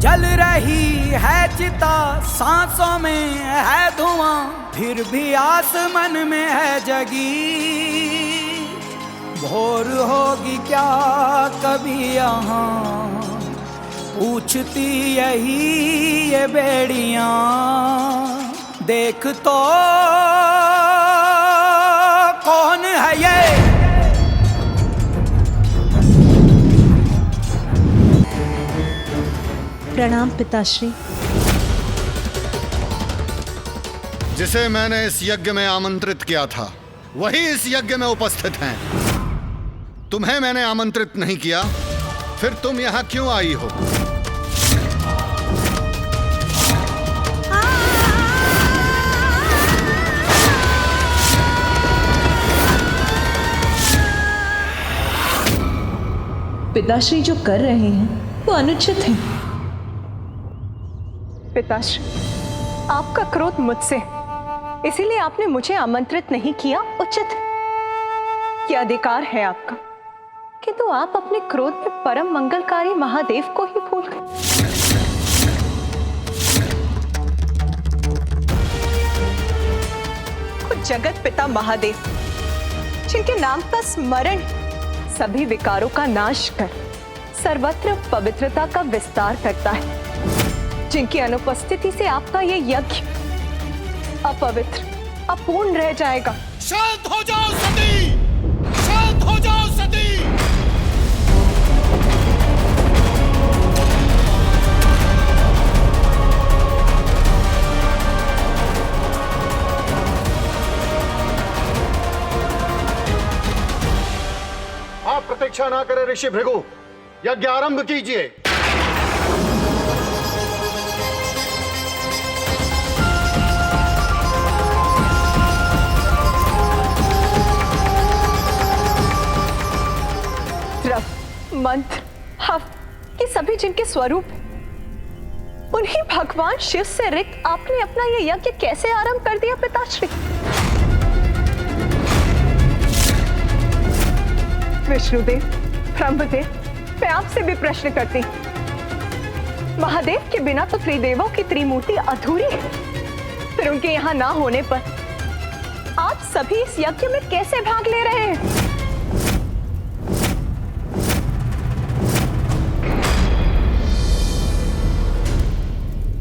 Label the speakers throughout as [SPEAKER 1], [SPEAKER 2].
[SPEAKER 1] जल रही है चिता, सांसों में है धुआं, फिर भी आस मन में है जगी। भोर होगी क्या कभी यहाँ, पूछती यही ये बेड़ियां। देख तो कौन है ये।
[SPEAKER 2] प्रणाम पिताश्री।
[SPEAKER 3] जिसे मैंने इस यज्ञ में आमंत्रित किया था वही इस यज्ञ में उपस्थित हैं। तुम्हें मैंने आमंत्रित नहीं किया, फिर तुम यहां क्यों आई हो?
[SPEAKER 2] पिताश्री जो कर रहे हैं वो अनुचित है।
[SPEAKER 4] पिताश्री, आपका क्रोध मुझसे, इसीलिए आपने मुझे आमंत्रित नहीं किया, उचित है। यह अधिकार है आपका, किंतु आप अपने क्रोध में परम मंगलकारी महादेव को ही भूल गए। खुद जगत पिता महादेव, जिनके नाम का स्मरण सभी विकारों का नाश कर सर्वत्र पवित्रता का विस्तार करता है, जिनकी अनुपस्थिति से आपका ये यज्ञ अपवित्र, अपूर्ण रह जाएगा।
[SPEAKER 3] शांत हो जाओ सती! शांत हो जाओ सती! आप प्रतीक्षा ना करें ऋषि भृगु, यज्ञ आरंभ कीजिए।
[SPEAKER 4] मंत्र, हव, ये सभी जिनके स्वरूप हैं, उन्हीं भगवान शिव से रिक्त आपने अपना ये यज्ञ कैसे आरंभ कर दिया पिताश्री? विष्णुदेव, ब्रह्मदेव, मैं आपसे भी प्रश्न करती, महादेव के बिना तो त्रिदेवों की त्रिमूर्ति अधूरी है। फिर उनके यहाँ ना होने पर आप सभी इस यज्ञ में कैसे भाग ले रहे हैं?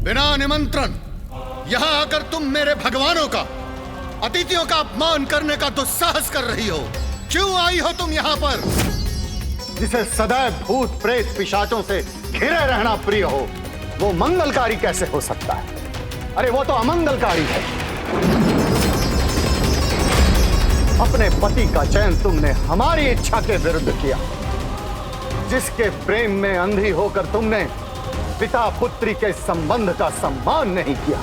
[SPEAKER 3] बिना निमंत्रण यहां आकर तुम मेरे भगवानों का, अतिथियों का अपमान करने का दुस्साहस कर रही हो। क्यों आई हो तुम यहाँ पर? जिसे सदैव भूत प्रेत पिशाचों से घिरे रहना प्रिय हो, वो मंगलकारी कैसे हो सकता है? अरे वो तो अमंगलकारी है। अपने पति का चयन तुमने हमारी इच्छा के विरुद्ध किया। जिसके प्रेम में अंधी होकर तुमने पिता पुत्री के संबंध का सम्मान नहीं किया,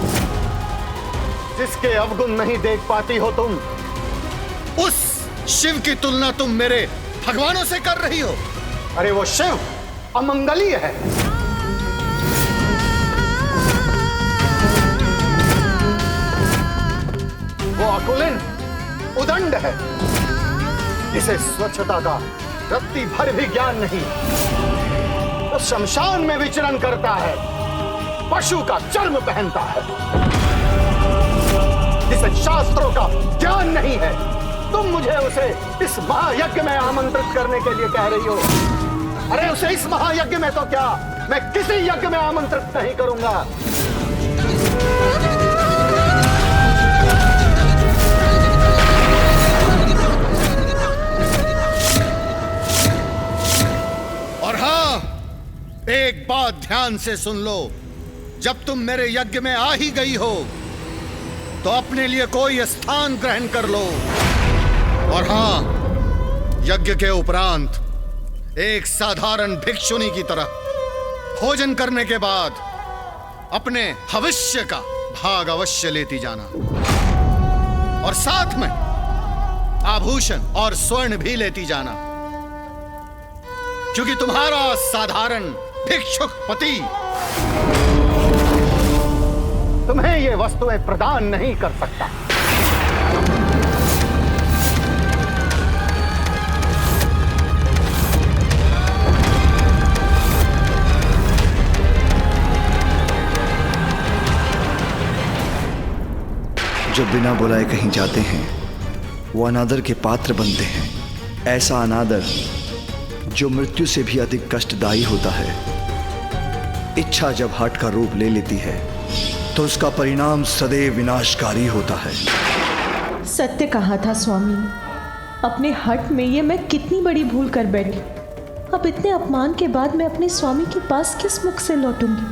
[SPEAKER 3] जिसके अवगुण नहीं देख पाती हो तुम, उस शिव की तुलना तुम मेरे भगवानों से कर रही हो। अरे वो शिव अमंगलीय है। वो अकुलिन उदंड है, जिसे स्वच्छता का रत्ती भर भी ज्ञान नहीं। वो शमशान में विचरण करता है, पशु का चर्म पहनता है, जिसे शास्त्रों का ज्ञान नहीं है। तुम मुझे उसे इस महायज्ञ में आमंत्रित करने के लिए कह रही हो। अरे उसे इस महायज्ञ में तो क्या, मैं किसी यज्ञ में आमंत्रित नहीं करूंगा। और हां, एक बात ध्यान से सुन लो, जब तुम मेरे यज्ञ में आ ही गई हो तो अपने लिए कोई स्थान ग्रहण कर लो। और हां, यज्ञ के उपरांत एक साधारण भिक्षुनी की तरह भोजन करने के बाद अपने भविष्य का भाग अवश्य लेती जाना, और साथ में आभूषण और स्वर्ण भी लेती जाना, क्योंकि तुम्हारा साधारण भिक्षुक पति तुम्हें ये वस्तुएं प्रदान नहीं कर सकता।
[SPEAKER 5] जो बिना बुलाए कहीं जाते हैं वो अनादर के पात्र बनते हैं। ऐसा अनादर जो मृत्यु से भी अधिक कष्टदायी होता है। इच्छा जब हठ का रूप ले लेती है तो उसका परिणाम सदैव विनाशकारी होता है।
[SPEAKER 2] सत्य कहा था स्वामी ने। अपने हठ में ये मैं कितनी बड़ी भूल कर बैठी। अब इतने अपमान के बाद मैं अपने स्वामी के पास किस मुख से लौटूंगी।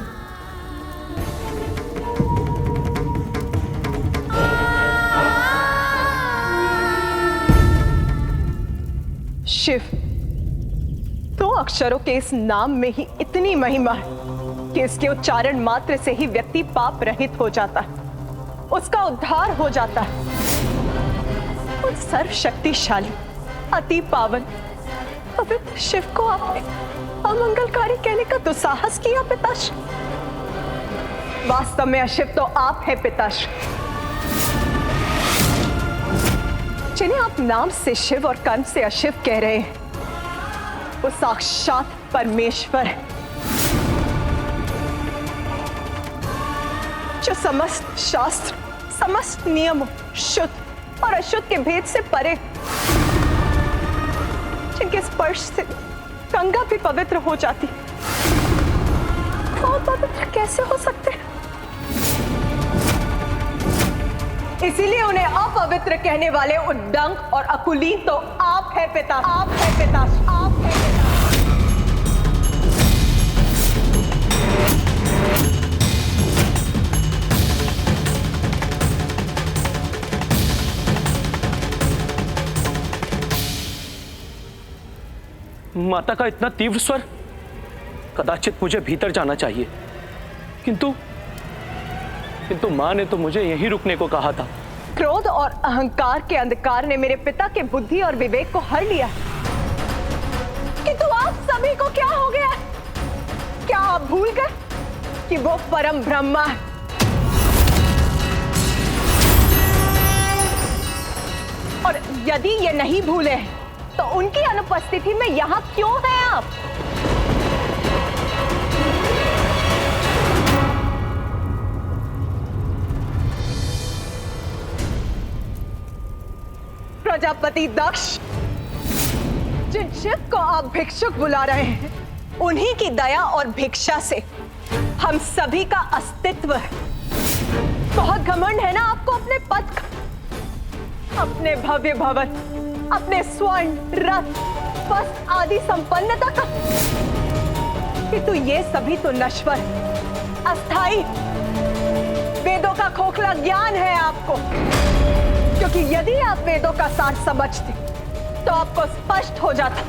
[SPEAKER 4] शिव, 2 अक्षरों के इस नाम में ही इतनी महिमा है कि इसके उच्चारण मात्र से ही व्यक्ति पाप रहित हो जाता है, उसका उद्धार हो जाता है। उस सर्वशक्तिशाली, अति पावन, पवित्र शिव को आपने अमंगलकारी कहने का दुस्साहस किया पिताश्री। वास्तव में अशिव तो आप है पिताश्री। जिन्हें आप नाम से शिव और कर्म से अशिव कह रहे हैं, वो साक्षात परमेश्वर है, जो समस्त शास्त्र, समस्त नियमों, शुद्ध और अशुद्ध के भेद से परे, जिनके स्पर्श से गंगा भी पवित्र हो जाती। वो पवित्र कैसे हो सकते हैं? इसीलिए उन्हें अपवित्र कहने वाले उद्दंड और अकुलीन तो आप है पिता, आप है पिता, आप है पिता।
[SPEAKER 6] माता का इतना तीव्र स्वर, कदाचित मुझे भीतर जाना चाहिए, किंतु मां ने तो मुझे यहीं रुकने को कहा था।
[SPEAKER 4] क्रोध और अहंकार के अंधकार ने मेरे पिता के बुद्धि और विवेक को हर लिया, किंतु आप सभी को क्या हो गया? क्या आप भूल गए कि वो परम ब्रह्मा है? और यदि ये नहीं भूले हैं, तो उनकी अनुपस्थिति में यहां क्यों हैं आप? प्रजापति दक्ष, जिन शिव को आप भिक्षुक बुला रहे हैं, उन्हीं की दया और भिक्षा से हम सभी का अस्तित्व है। बहुत घमंड है ना आपको अपने पद का, अपने भव्य भवन, अपने स्वर्ण, रथ, वस्त्र आदि संपन्नता का, किंतु ये सभी तो नश्वर, अस्थाई, वेदों का खोखला ज्ञान है आपको। क्योंकि यदि आप वेदों का सार समझते तो आपको स्पष्ट हो जाता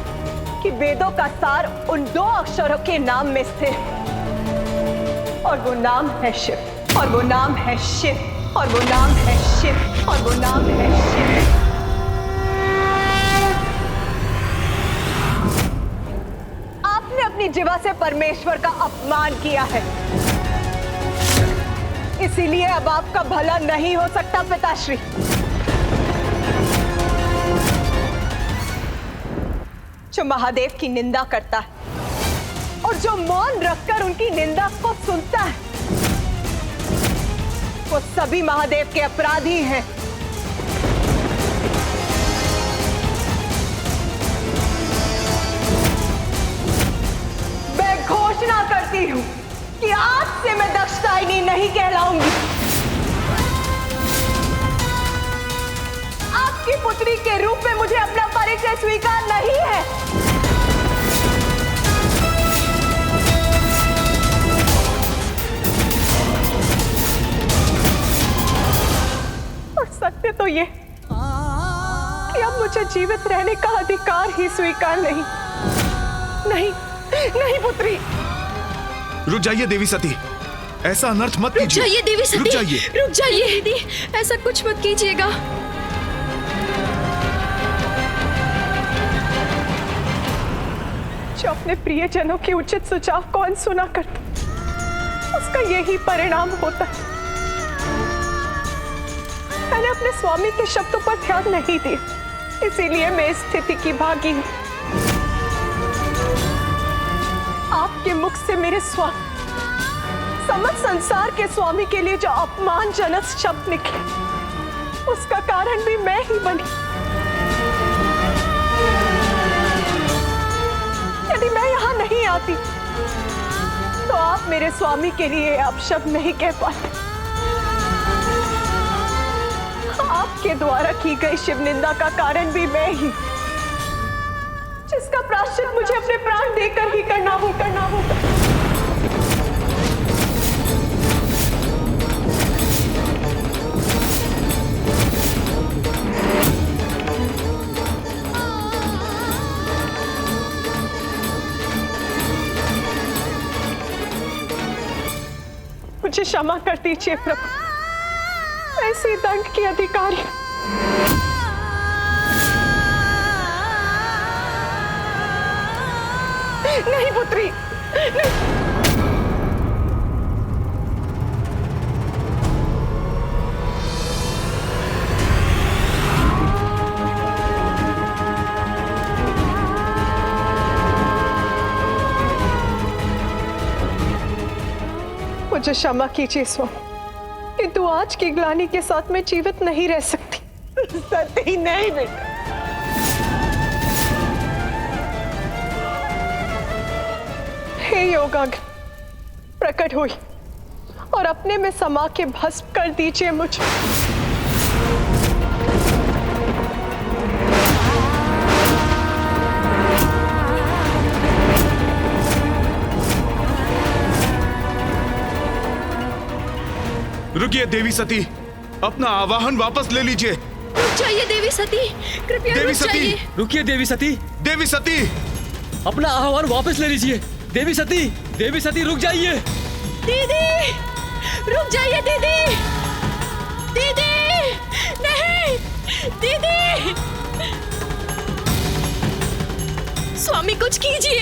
[SPEAKER 4] कि वेदों का सार उन 2 अक्षरों के नाम में स्थिर है, और वो नाम है शिव, और वो नाम है शिव, और वो नाम है शिव, और वो नाम है शिव। आपने अपनी जीवा से परमेश्वर का अपमान किया है, इसीलिए अब आपका भला नहीं हो सकता पिताश्री। जो महादेव की निंदा करता है और जो मौन रखकर उनकी निंदा को सुनता है, वो सभी महादेव के अपराधी हैं। मैं घोषणा करती हूं कि आज से मैं दक्षदायिनी नहीं कहलाऊंगी। आपकी पुत्री के रूप में मुझे अपना परिचय स्वीकार नहीं है। और सत्य तो ये कि अब मुझे जीवित रहने का अधिकार ही स्वीकार नहीं। नहीं, नहीं पुत्री।
[SPEAKER 7] रुक जाइए देवी सती, ऐसा अनर्थ मत कीजिए।
[SPEAKER 8] रुक जाइए देवी सती,
[SPEAKER 7] रुक जाइए,
[SPEAKER 8] रुक जाइए दीदी, ऐसा कुछ मत कीजिएगा।
[SPEAKER 4] जो अपने प्रियजनों के उचित सुझाव को अनसुना करता, उसका यही परिणाम होता है। मैंने अपने स्वामी के शब्दों पर ध्यान नहीं दिया, इसीलिए मैं इस स्थिति की भागी हूं। आपके मुख से मेरे स्वामी, समस्त संसार के स्वामी के लिए जो अपमानजनक शब्द निकले, उसका कारण भी मैं ही बनी। यदि मैं यहाँ नहीं आती तो आप मेरे स्वामी के लिए अपशब्द नहीं कह पाते। आपके द्वारा की गई शिव निंदा का कारण भी मैं ही, जिसका प्रायश्चित मुझे अपने प्राण देकर ही करना होगा। मुझे क्षमा कर दीजिए प्रभु, ऐसे दंड की अधिकारी नहीं पुत्री, नहीं। मुझे क्षमा कीजिए स्वामी, किंतु आज की ग्लानि के साथ मैं जीवित नहीं रह सकती। सती नहीं बेटा। हे योगाग्नि, प्रकट हुई और अपने में समा के भस्म कर दीजिए मुझे।
[SPEAKER 7] रुकिए देवी सती, अपना आवाहन वापस ले लीजिए।
[SPEAKER 8] रुक जाइए देवी सती, कृपया
[SPEAKER 7] देवी
[SPEAKER 8] रुक
[SPEAKER 7] सती,
[SPEAKER 8] जाइए।
[SPEAKER 9] रुकिए देवी सती,
[SPEAKER 7] देवी सती,
[SPEAKER 9] अपना आह्वान वापस ले लीजिए। देवी सती, देवी सती रुक जाइए।
[SPEAKER 8] दीदी, रुक जाइए दीदी, दीदी, नहीं, दीदी, स्वामी कुछ कीजिए।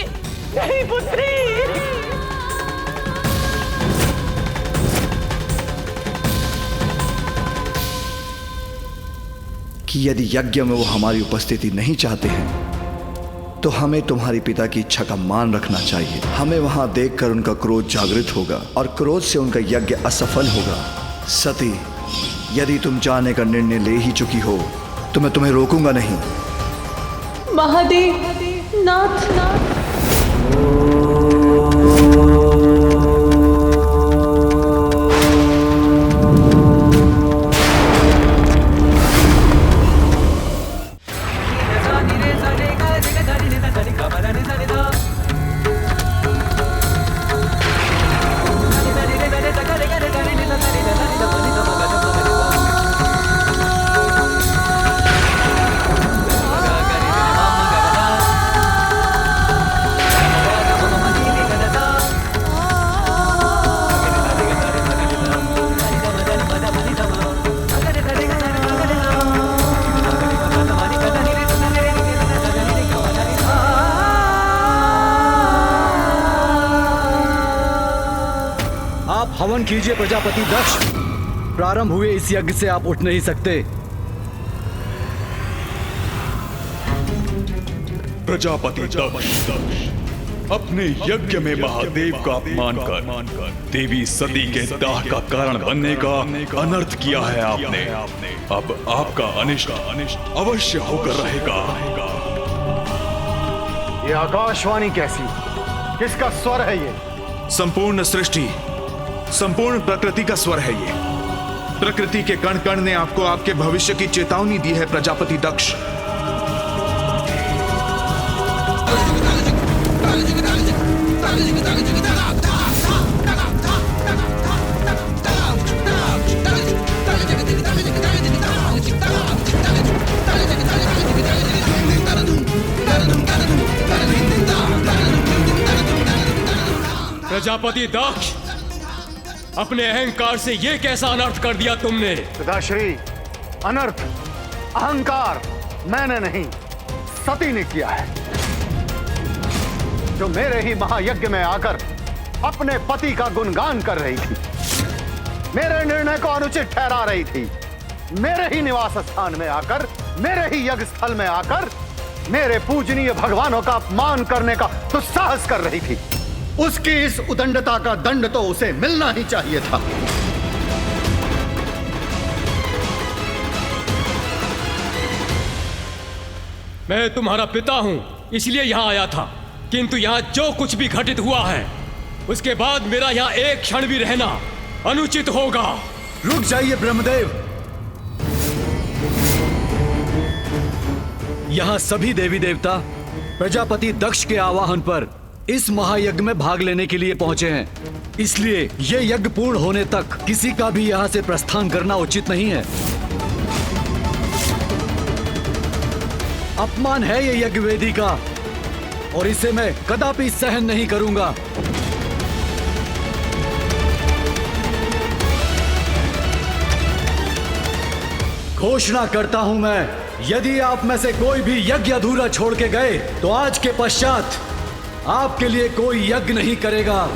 [SPEAKER 4] नहीं पुत्री,
[SPEAKER 5] कि यदि यज्ञ में वो हमारी उपस्थिति नहीं चाहते हैं तो हमें तुम्हारे पिता की इच्छा का मान रखना चाहिए। हमें वहां देखकर उनका क्रोध जागृत होगा और क्रोध से उनका यज्ञ असफल होगा। सती, यदि तुम जाने का निर्णय ले ही चुकी हो तो मैं तुम्हें रोकूंगा नहीं।
[SPEAKER 2] महादेव, नाथ, नाथ।
[SPEAKER 9] हवन कीजिए प्रजापति दक्ष। प्रारंभ हुए इस यज्ञ से आप उठ नहीं सकते।
[SPEAKER 10] प्रजापति दक्ष, अपने यज्ञ में महादेव का अपमान कर देवी सती के दाह का कारण बनने का अनर्थ किया है आपने। अब आपका अनिष्ट अवश्य होकर रहेगा।
[SPEAKER 3] ये आकाशवाणी कैसी, किसका स्वर है ये?
[SPEAKER 7] संपूर्ण सृष्टि, संपूर्ण प्रकृति का स्वर है ये। प्रकृति के कण कण ने आपको आपके भविष्य की चेतावनी दी है प्रजापति दक्ष।
[SPEAKER 9] प्रजापति दक्ष, अपने अहंकार से ये कैसा अनर्थ कर दिया तुमने?
[SPEAKER 3] पिताश्री, अनर्थ अहंकार मैंने नहीं, सती ने किया है, जो मेरे ही महायज्ञ में आकर अपने पति का गुणगान कर रही थी, मेरे निर्णय को अनुचित ठहरा रही थी, मेरे ही निवास स्थान में आकर, मेरे ही यज्ञ स्थल में आकर मेरे पूजनीय भगवानों का अपमान करने का दुस्साहस कर रही थी। उसकी इस उदंडता का दंड तो उसे मिलना ही चाहिए था।
[SPEAKER 11] मैं तुम्हारा पिता हूं, इसलिए यहाँ आया था। किंतु यहाँ जो कुछ भी घटित हुआ है, उसके बाद मेरा यहाँ एक क्षण भी रहना अनुचित होगा।
[SPEAKER 9] रुक जाइए ब्रह्मदेव। यहाँ सभी देवी देवता प्रजापति दक्ष के आवाहन पर इस महायज्ञ में भाग लेने के लिए पहुंचे हैं। इसलिए ये यज्ञ पूर्ण होने तक किसी का भी यहाँ से प्रस्थान करना उचित नहीं है। अपमान है ये यज्ञ वेदी का, और इसे मैं कदापि सहन नहीं करूंगा। घोषणा करता हूं मैं, यदि आप में से कोई भी यज्ञ अधूरा छोड़ के गए तो आज के पश्चात आपके लिए कोई यज्ञ नहीं करेगा।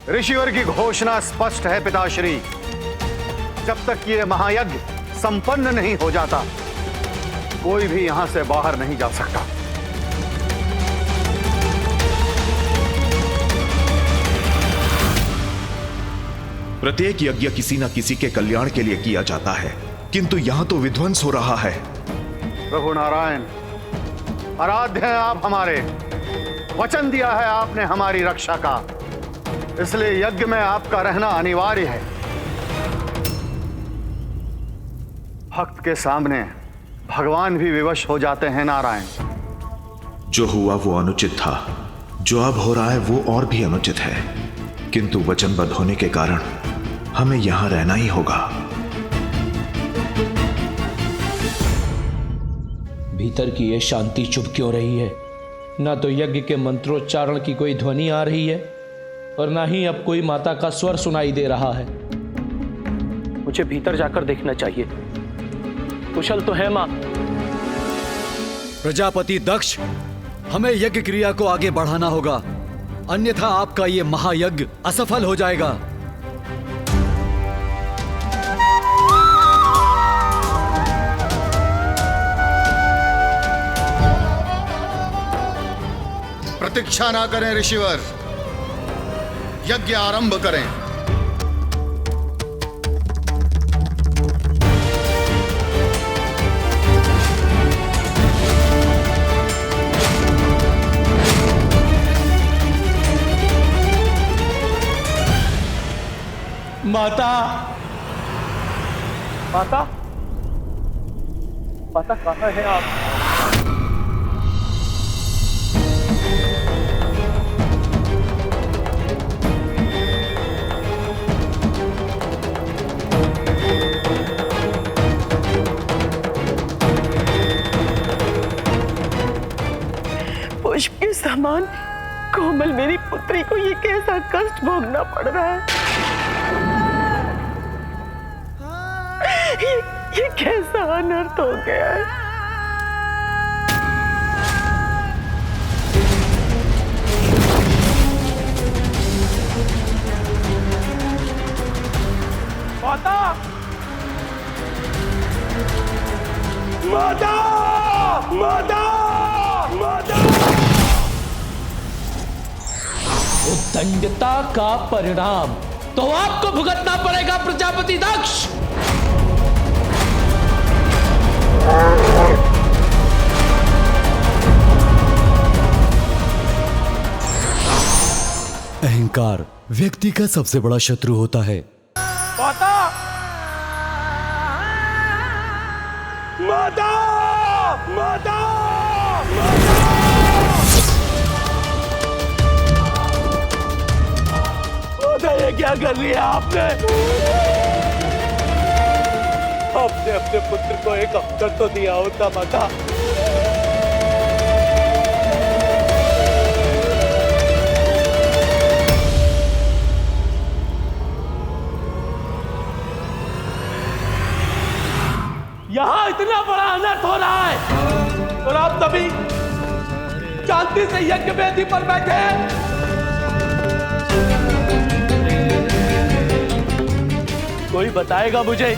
[SPEAKER 3] ऋषिवर की घोषणा स्पष्ट है पिताश्री। जब तक ये महायज्ञ संपन्न नहीं हो जाता, कोई भी यहां से बाहर नहीं जा सकता।
[SPEAKER 7] प्रत्येक यज्ञ किसी न किसी के कल्याण के लिए किया जाता है, किंतु यहां तो विध्वंस हो रहा है।
[SPEAKER 3] प्रभु नारायण, आराध्य हैं आप हमारे। वचन दिया है आपने हमारी रक्षा का, इसलिए यज्ञ में आपका रहना अनिवार्य है। भक्त के सामने भगवान भी विवश हो जाते हैं नारायण।
[SPEAKER 7] जो हुआ वो अनुचित था, जो अब हो रहा है वो और भी अनुचित है, किंतु वचनबद्ध होने के कारण हमें यहां रहना ही होगा।
[SPEAKER 6] भीतर की ये शांति चुप क्यों रही है? ना तो यज्ञ के मंत्रोच्चारण की कोई ध्वनि आ रही है और ना ही अब कोई माता का स्वर सुनाई दे रहा है। मुझे भीतर जाकर देखना चाहिए। कुशल तो है मां।
[SPEAKER 9] प्रजापति दक्ष, हमें यज्ञ क्रिया को आगे बढ़ाना होगा, अन्यथा आपका ये महायज्ञ असफल हो जाएगा।
[SPEAKER 3] प्रतीक्षा ना करें ऋषिवर, यज्ञ आरंभ करें।
[SPEAKER 6] माता, माता, माता कहाँ है आप?
[SPEAKER 2] पुष्प के समान कोमल मेरी पुत्री को ये कैसा कष्ट भोगना पड़ रहा है। ये कैसा अनर्थ हो गया है।
[SPEAKER 6] माता, माता, माता, माता। उद्दंडता का परिणाम तो आपको भुगतना पड़ेगा प्रजापति दक्ष।
[SPEAKER 9] अहंकार व्यक्ति का सबसे बड़ा शत्रु होता है।
[SPEAKER 6] माता, माता, माता, माता, ये क्या कर रही है आपने? आपने अपने पुत्र को एक अवसर तो दिया होता माता। यहाँ इतना बड़ा अनर्थ हो रहा है और आप सभी शांति से यज्ञ वेदी पर बैठे हैं। कोई बताएगा मुझे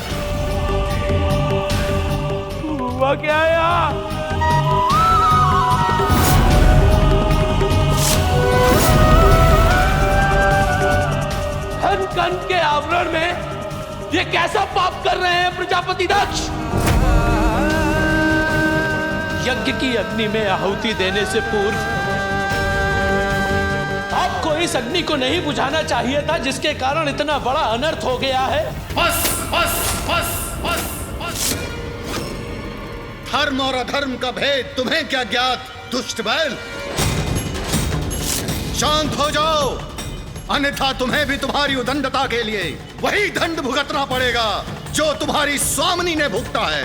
[SPEAKER 6] हुआ क्या है यहाँ? धन का दंड के आवरण में ये कैसा पाप कर रहे हैं प्रजापति दक्ष? यज्ञ की अग्नि में आहुति देने से पूर्व आपको इस अग्नि को नहीं बुझाना चाहिए था, जिसके कारण इतना बड़ा अनर्थ हो गया है।
[SPEAKER 3] बस बस बस बस बस। धर्म और अधर्म का भेद तुम्हें क्या ज्ञात, दुष्ट बैल? शांत हो जाओ, अन्यथा तुम्हें भी तुम्हारी उदंडता के लिए वही दंड भुगतना पड़ेगा जो तुम्हारी स्वामिनी ने भुगता है।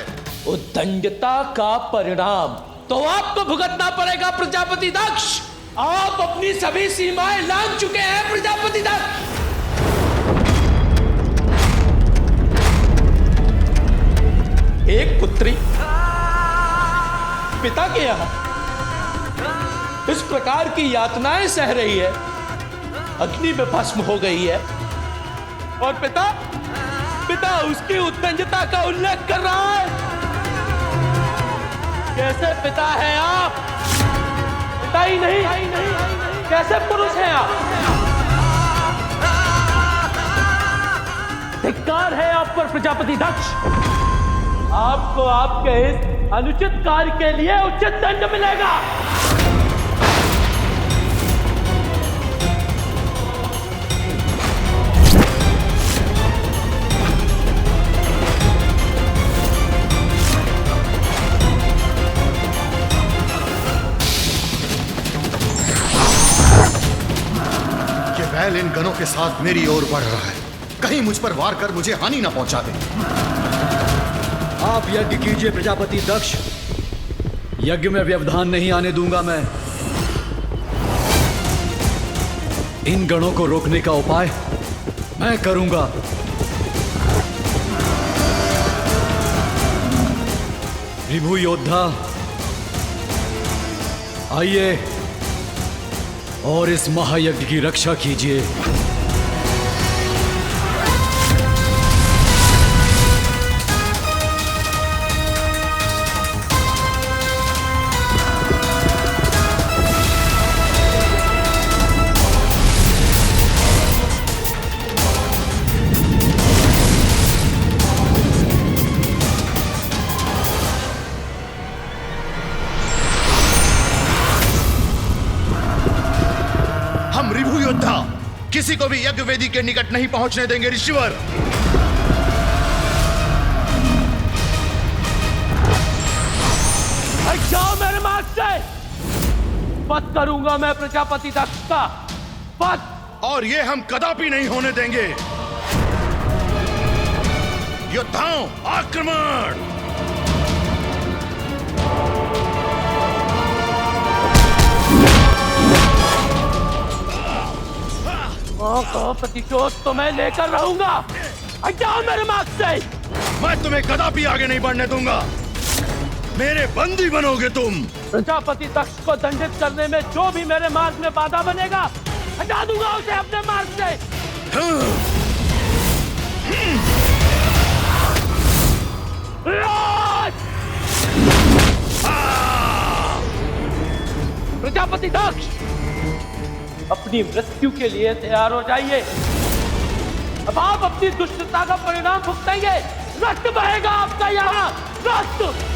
[SPEAKER 6] उद्दंडता का परिणाम तो आपको भुगतना पड़ेगा प्रजापति दक्ष। आप अपनी सभी सीमाएं लांघ चुके हैं प्रजापति दक्ष। एक पुत्री पिता के यहां इस प्रकार की यातनाएं सह रही है, अग्नि में भस्म हो गई है, और पिता उसकी उत्तंजता का उल्लेख कर रहा है। कैसे पिता है आप? पिता ही नहीं, कैसे पुरुष हैं आप? धिक्कार है आप पर प्रजापति दक्ष। आपको आपके इस अनुचित कार्य के लिए उचित दंड मिलेगा।
[SPEAKER 3] बैल इन गनों के साथ मेरी ओर बढ़ रहा है, कहीं मुझ पर वार कर मुझे हानि ना पहुंचा दे।
[SPEAKER 9] आप यज्ञ कीजिए प्रजापति दक्ष, यज्ञ में व्यवधान नहीं आने दूंगा मैं। इन गणों को रोकने का उपाय मैं करूंगा। रिभु योद्धा आइए और इस महायज्ञ की रक्षा कीजिए।
[SPEAKER 3] किसी को भी यज्ञ वेदी के निकट नहीं पहुंचने देंगे ऋषिवर।
[SPEAKER 6] जाओ मेरे मार्ग से। पद करूंगा मैं प्रजापति दक्ष का पद,
[SPEAKER 3] और ये हम कदापि नहीं होने देंगे। योद्धाओं आक्रमण!
[SPEAKER 6] का प्रतिशोध तो मैं लेकर रहूंगा। जाओ मेरे मार्ग से।
[SPEAKER 3] मैं तुम्हें कदापि आगे नहीं बढ़ने दूंगा, मेरे बंदी बनोगे तुम।
[SPEAKER 6] प्रजापति दक्ष को दंडित करने में जो भी मेरे मार्ग में बाधा बनेगा, हटा दूंगा उसे अपने मार्ग से। प्रजापति दक्ष, अपनी मृत्यु के लिए तैयार हो जाइए। अब आप अपनी दुष्टता का परिणाम भुगतेंगे। रक्त बहेगा आपका यहाँ, रक्त।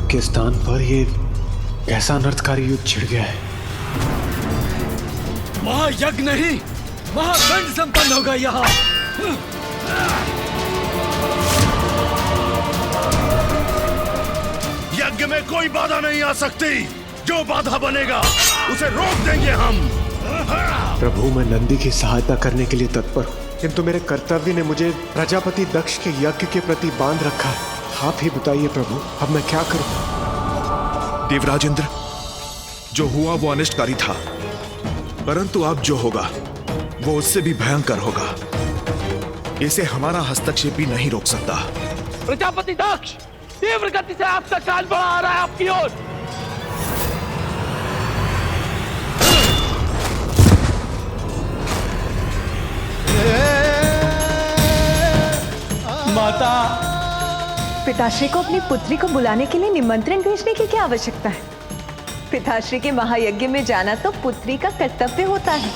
[SPEAKER 12] के स्थान पर ये कैसा अनर्थकारी युद्ध छिड़ गया है।
[SPEAKER 9] महायज्ञ नहीं, महादंड संपन्न होगा यहाँ।
[SPEAKER 3] यज्ञ में कोई बाधा नहीं आ सकती। जो बाधा बनेगा उसे रोक देंगे हम।
[SPEAKER 12] प्रभु, मैं नंदी की सहायता करने के लिए तत्पर हूँ, किंतु मेरे कर्तव्य ने मुझे प्रजापति दक्ष के यज्ञ के प्रति बांध रखा है। आप ही बताइए प्रभु, अब मैं क्या करूं?
[SPEAKER 7] देवराजेंद्र, जो हुआ वो अनिष्टकारी था, परंतु अब जो होगा वो उससे भी भयंकर होगा। इसे हमारा हस्तक्षेप भी नहीं रोक सकता।
[SPEAKER 6] प्रजापति दक्ष, तीव्र गति से आपका काल बढ़ा आ रहा है आपकी ओर। माता।
[SPEAKER 4] पिताश्री को अपनी पुत्री को बुलाने के लिए निमंत्रण भेजने की क्या आवश्यकता है? पिताश्री के महायज्ञ में जाना तो पुत्री का कर्तव्य होता है।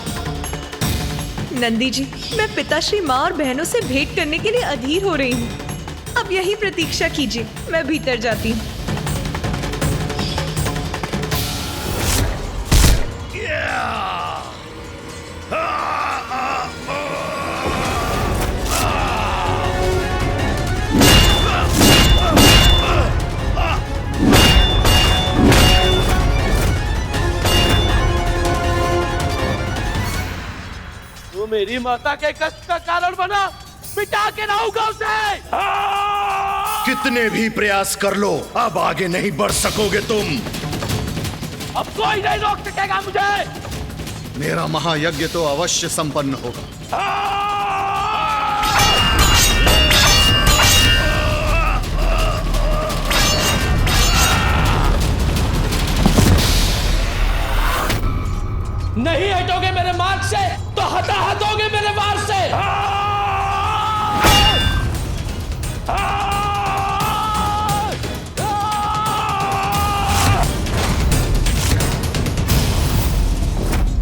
[SPEAKER 8] नंदी जी, मैं पिताश्री माँ और बहनों से भेंट करने के लिए अधीर हो रही हूँ। अब यही प्रतीक्षा कीजिए, मैं भीतर जाती हूँ।
[SPEAKER 6] मेरी माता के कष्ट का कारण बना, मिटा के लाऊंगा उसे।
[SPEAKER 3] कितने भी प्रयास कर लो, अब आगे नहीं बढ़ सकोगे तुम।
[SPEAKER 6] अब कोई नहीं रोक सकेगा मुझे।
[SPEAKER 3] मेरा महायज्ञ तो अवश्य संपन्न होगा।
[SPEAKER 6] नहीं हटोगे मेरे मार्ग से तो हटोगे मेरे मार्ग से।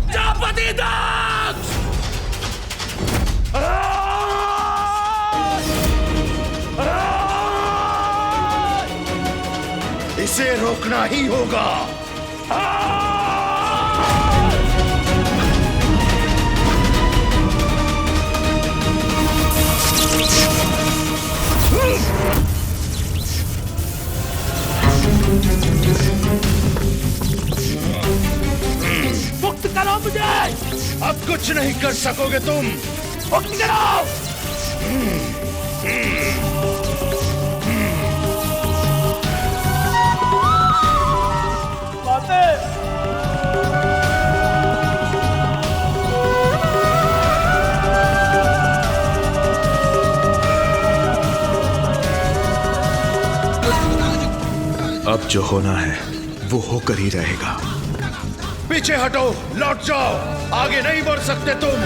[SPEAKER 6] प्रजापति दक्ष!
[SPEAKER 3] इसे रोकना ही होगा।
[SPEAKER 6] मुक्त करो मुझे।
[SPEAKER 3] अब कुछ नहीं कर सकोगे तुम।
[SPEAKER 6] मुक्त करो। माते।
[SPEAKER 7] अब जो होना है वो होकर ही रहेगा।
[SPEAKER 3] पीछे हटो, लौट जाओ, आगे नहीं बढ़ सकते तुम।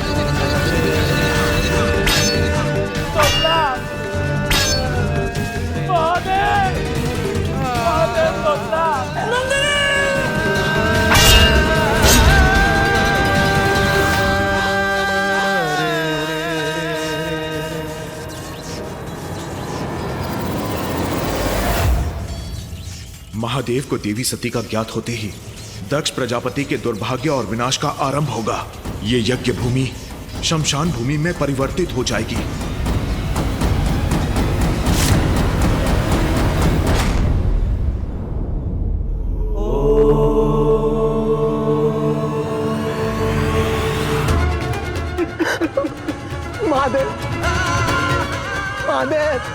[SPEAKER 7] महादेव को देवी सती का ज्ञात होते ही दक्ष प्रजापति के दुर्भाग्य और विनाश का आरंभ होगा। ये यज्ञ भूमि शमशान भूमि में परिवर्तित हो जाएगी।
[SPEAKER 1] महादेव, महादेव।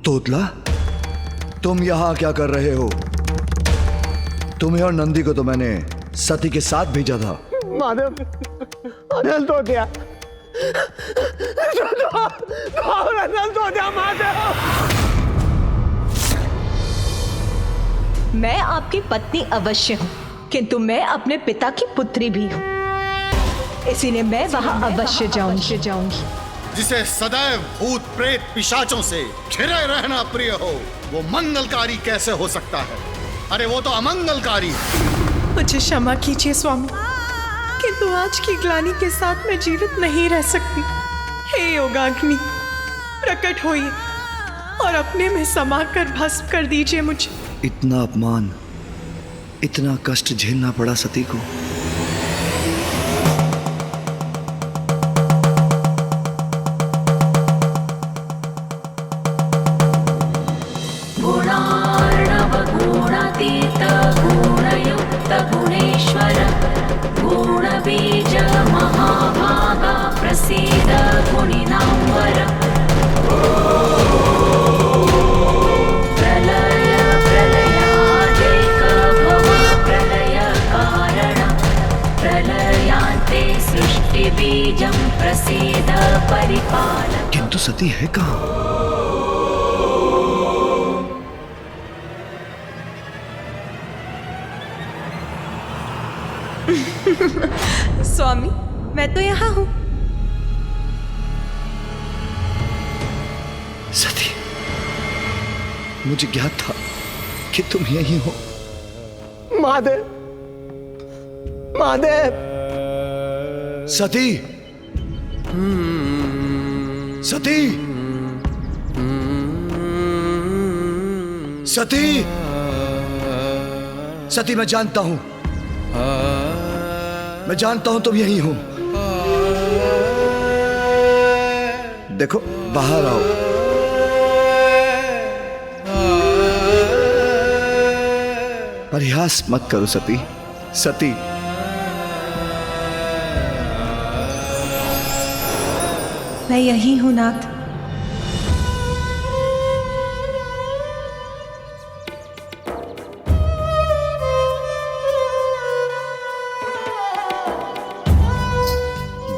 [SPEAKER 5] तोतला, तुम यहां क्या कर रहे हो? तुम्हें और नंदी को तो मैंने सती के साथ भेजा था।
[SPEAKER 1] महादेव, अनल तो दिया, अनल तो दिया महादेव।
[SPEAKER 4] मैं आपकी पत्नी अवश्य हूँ, किंतु मैं अपने पिता की पुत्री भी हूँ, इसीलिए मैं वहां अवश्य जाऊंगी।
[SPEAKER 3] जिसे सदैव भूत प्रेत पिशाचों से घिरे रहना प्रिय हो, वो मंगलकारी कैसे हो सकता है? अरे वो तो अमंगलकारी है।
[SPEAKER 2] मुझे क्षमा कीजिए स्वामी, किंतु आज की ग्लानि के साथ मैं जीवित नहीं रह सकती। हे योगाग्नि, प्रकट होइए और अपने में समाकर भस्म कर दीजिए मुझे।
[SPEAKER 5] इतना अपमान, इतना कष्ट झेलना पड़ा सती को।
[SPEAKER 13] गुणेश्वर गुणबीज महाभागा प्रसीद गुणिनांवर। प्रलय प्रलयादेक भव प्रलय कारण प्रलयांते सृष्टि बीजं प्रसीद परिपालक।
[SPEAKER 5] किंतु सती है कहाँ?
[SPEAKER 8] स्वामी, मैं तो यहाँ हूँ।
[SPEAKER 5] सती, मुझे ज्ञात था कि तुम यही हो।
[SPEAKER 1] महादेव, महादेव।
[SPEAKER 5] सती, सती, सती, सती, मैं जानता हूं, मैं जानता हूं तुम यही हो। देखो, बाहर आओ। परिहास मत करो सती। सती,
[SPEAKER 8] मैं यही हूँ नाथ।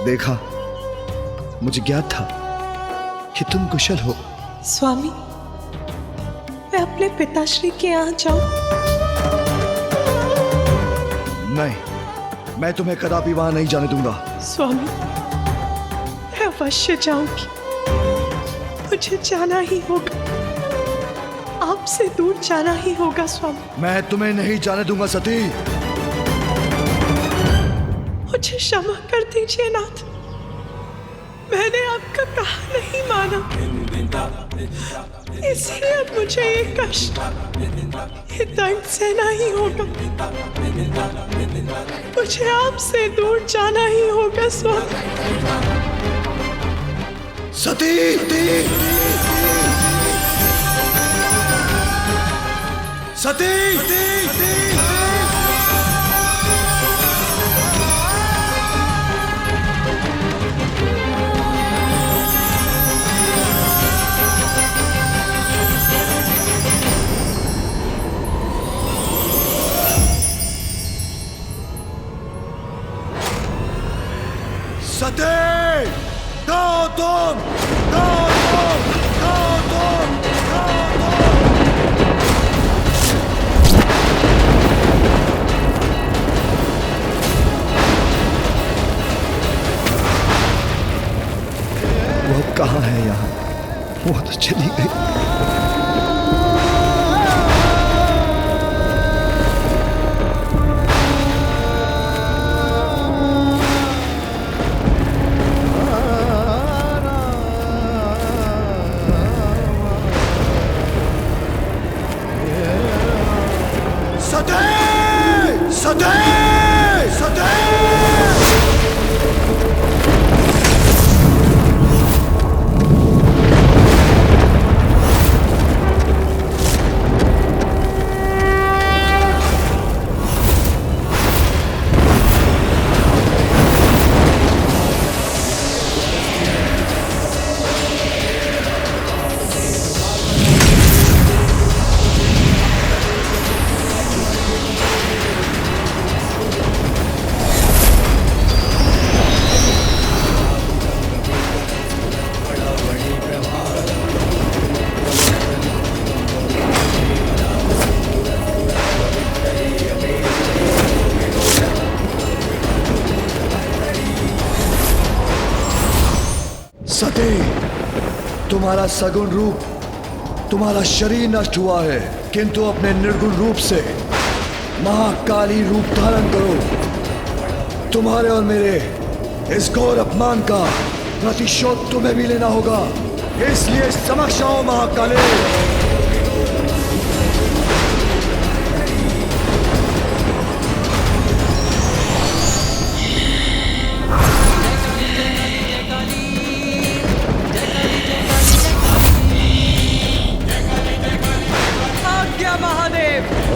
[SPEAKER 5] देखा, मुझे ज्ञात था कि तुम कुशल हो।
[SPEAKER 2] स्वामी, मैं अपने पिताश्री के यहाँ जाऊं?
[SPEAKER 5] नहीं, मैं तुम्हें कदापि वहां नहीं जाने दूंगा।
[SPEAKER 2] स्वामी, मैं अवश्य जाऊंगी। मुझे जाना ही होगा, आपसे दूर जाना ही होगा स्वामी।
[SPEAKER 5] मैं तुम्हें नहीं जाने दूंगा सती।
[SPEAKER 2] मुझे क्षमा कर दीजिए नाथ, मैंने आपका कहा नहीं माना, इसलिए अब मुझे ये कष्ट, ये दर्द सहना ही होगा। मुझे आपसे दूर जाना ही होगा स्वामी।
[SPEAKER 5] सती, सती, सते, गाओ तुम, गाओ तुम, गाओ तुम, गाओ तुम। वो अब कहाँ है यहाँ? वो तो चली गई। सती, तुम्हारा सगुण रूप, तुम्हारा शरीर नष्ट हुआ है, किंतु अपने निर्गुण रूप से महाकाली रूप धारण करो। तुम्हारे और मेरे इस घोर अपमान का प्रतिशोध तुम्हें भी लेना होगा, इसलिए समक्ष आओ महाकाली।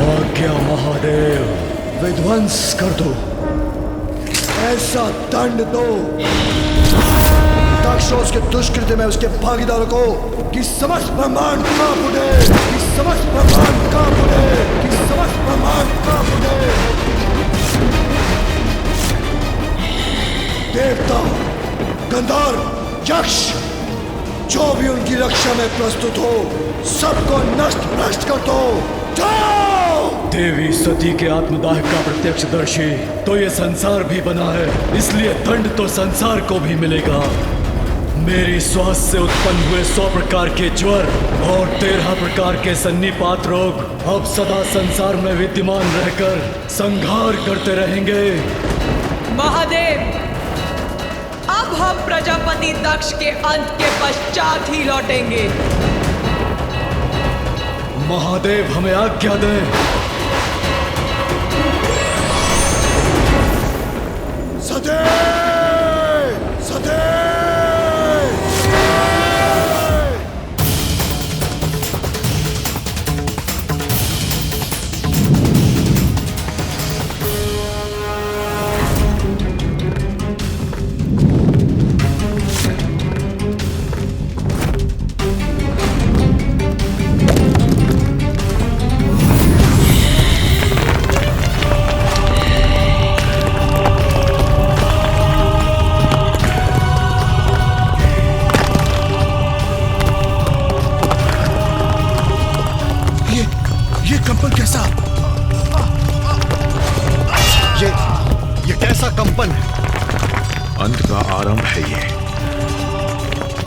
[SPEAKER 5] आज्ञा महादेव, विध्वंस कर दो, ऐसा दंड दो दक्ष और उसके दुष्कृत्य में उसके भागीदारों को कि समस्त ब्रह्मांड कांप उठे, कि समस्त ब्रह्मांड कांप उठे, कि समस्त ब्रह्मांड कांप उठे। देवता, गंधर्व, यक्ष, जो भी उनकी रक्षा में प्रस्तुत हो, सबको नष्ट भ्रष्ट कर दो।
[SPEAKER 9] देवी सती के आत्मदाह का प्रत्यक्षदर्शी तो ये संसार भी बना है, इसलिए दंड तो संसार को भी मिलेगा। मेरी श्वास से उत्पन्न हुए 100 प्रकार के ज्वर और 13 प्रकार के सन्निपात रोग अब सदा संसार में विद्यमान रहकर संहार करते रहेंगे।
[SPEAKER 2] महादेव, अब हम प्रजापति दक्ष के अंत के पश्चात ही लौटेंगे।
[SPEAKER 9] महादेव हमें आज्ञा दें।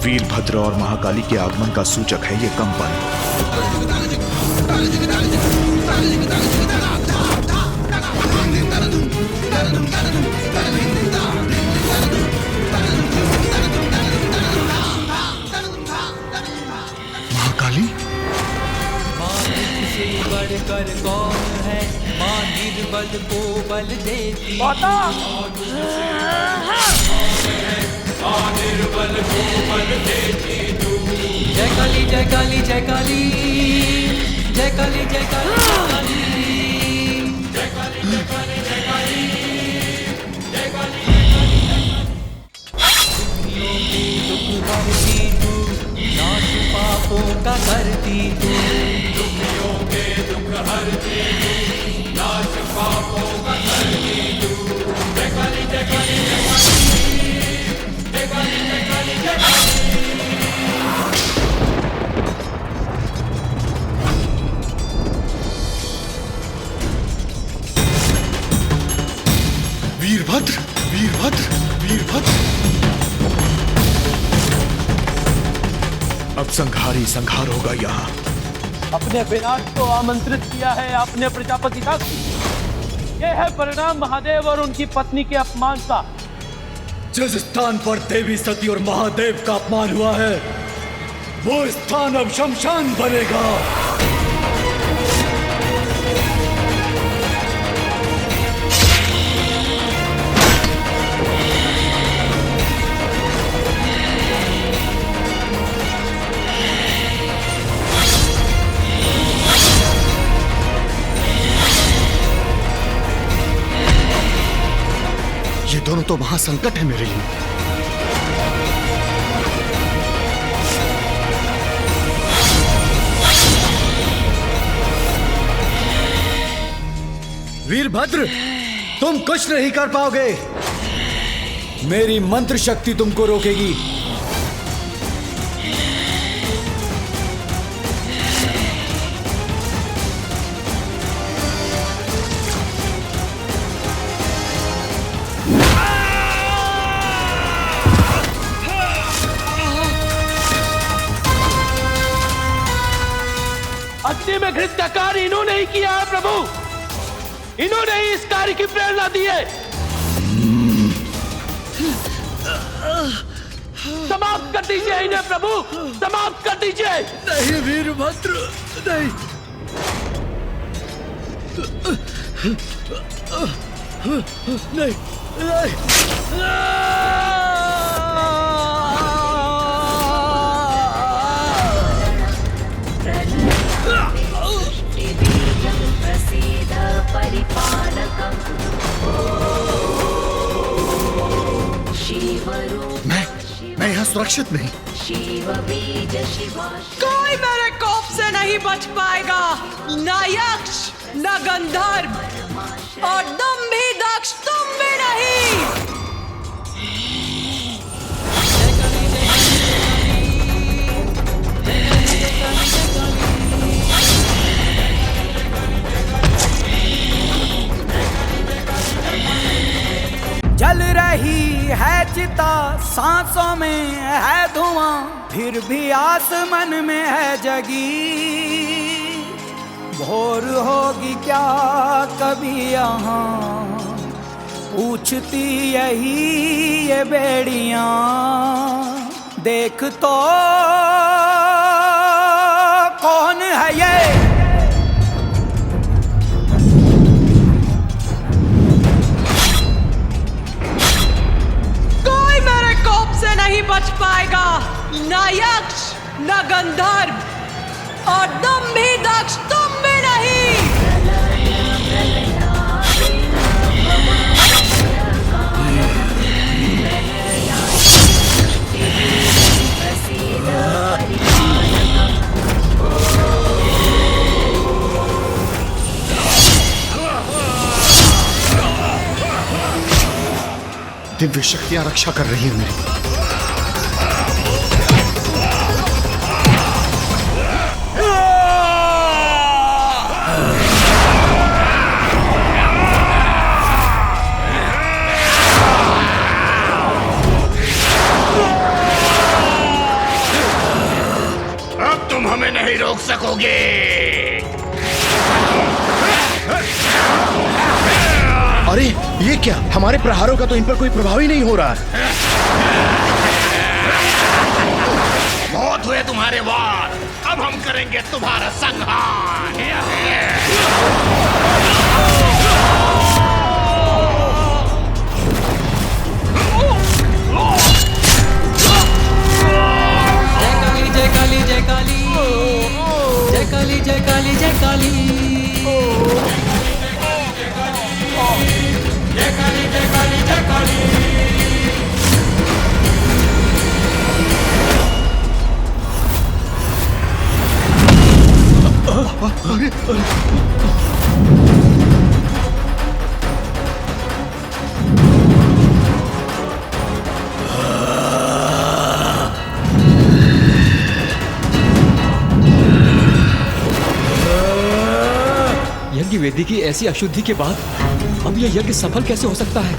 [SPEAKER 7] वीरभद्र और महाकाली के आगमन का सूचक है ये कंपन।
[SPEAKER 3] महाकाली?
[SPEAKER 14] से बढ़कर कौन है? माँ निर्बल को बल देती, निर्बल को बल देती तू। जय काली जय काली जय काली जय काली जय काली जय काली जय काली जय काली जय काली दुख हरती तू, नाश पापों का करती तू। दुखियों के दुख हरती तू, नाश पापों का करती तू। जय काली जय काली जय काली जय काली जय काली जय काली।
[SPEAKER 3] वीरभद्र, वीरभद्र, वीरभद्र।
[SPEAKER 7] अब संहार ही संहार होगा यहाँ।
[SPEAKER 6] अपने विनाश को आमंत्रित किया है आपने प्रजापति दक्ष। यह है परिणाम महादेव और उनकी पत्नी के अपमान का।
[SPEAKER 9] जिस स्थान पर देवी सती और महादेव का अपमान हुआ है वो स्थान अब शमशान बनेगा।
[SPEAKER 3] ये दोनों तो महासंकट है मेरे लिए।
[SPEAKER 9] वीरभद्र, तुम कुछ नहीं कर पाओगे। मेरी मंत्र शक्ति तुमको रोकेगी।
[SPEAKER 6] अग्नि में घृत का कार्य इन्होंने ही किया है प्रभु। इन्होंने ही इस कार्य की प्रेरणा दी है। समाप्त कर दीजिए इन्हें प्रभु, समाप्त कर दीजिए।
[SPEAKER 9] नहीं वीरभद्र, नहीं। नहीं,
[SPEAKER 3] मैं यहाँ सुरक्षित नहीं।
[SPEAKER 2] कोई मेरे कोप से नहीं बच पाएगा, न यक्ष न गंधर्व, और तुम भी दक्ष, तुम भी नहीं।
[SPEAKER 15] जल रही है चिता, सांसों में है धुआं, फिर भी आस मन में है जगी। भोर होगी क्या कभी यहाँ, पूछती यही ये बेड़ियां। देख तो कौन है ये,
[SPEAKER 2] कोई मेरे कोप से नहीं बच पाएगा, न यक्ष न गंधर्व, और तुम भी दक्ष, तुम भी नहीं।
[SPEAKER 3] दिव्य शक्तियां रक्षा कर रही है मेरी।
[SPEAKER 16] अब तुम हमें नहीं रोक सकोगे।
[SPEAKER 3] अरे ये क्या, हमारे प्रहारों का तो इन पर कोई प्रभाव ही नहीं हो रहा है।
[SPEAKER 16] बहुत हुए तुम्हारे वार, अब हम करेंगे तुम्हारा संहार।
[SPEAKER 14] जय काली जय काली जय काली जय काली जय काली जय काली जय काली जय काली।
[SPEAKER 11] यज्ञ वेदी की ऐसी अशुद्धि के बाद अब यह यज्ञ सफल कैसे हो सकता है?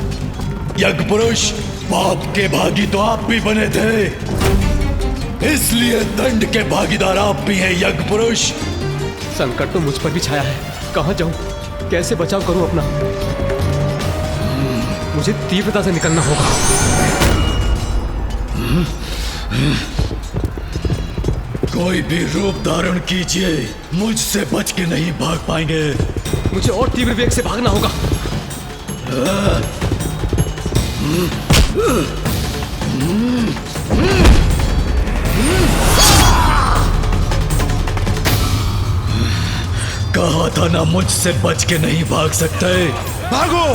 [SPEAKER 10] यज्ञ पुरुष, पाप के भागी तो आप भी बने थे, इसलिए दंड के भागीदार आप भी हैं यज्ञ पुरुष।
[SPEAKER 11] संकट तो मुझ पर भी छाया है, कहां जाऊं, कैसे बचाव करूं अपना? मुझे तीव्रता से निकलना होगा।
[SPEAKER 10] कोई भी रूप धारण कीजिए, मुझसे बच के नहीं भाग पाएंगे।
[SPEAKER 11] मुझे और तीव्र वेग से भागना होगा।
[SPEAKER 10] कहा था ना, मुझसे बच के नहीं भाग सकते।
[SPEAKER 3] भागो!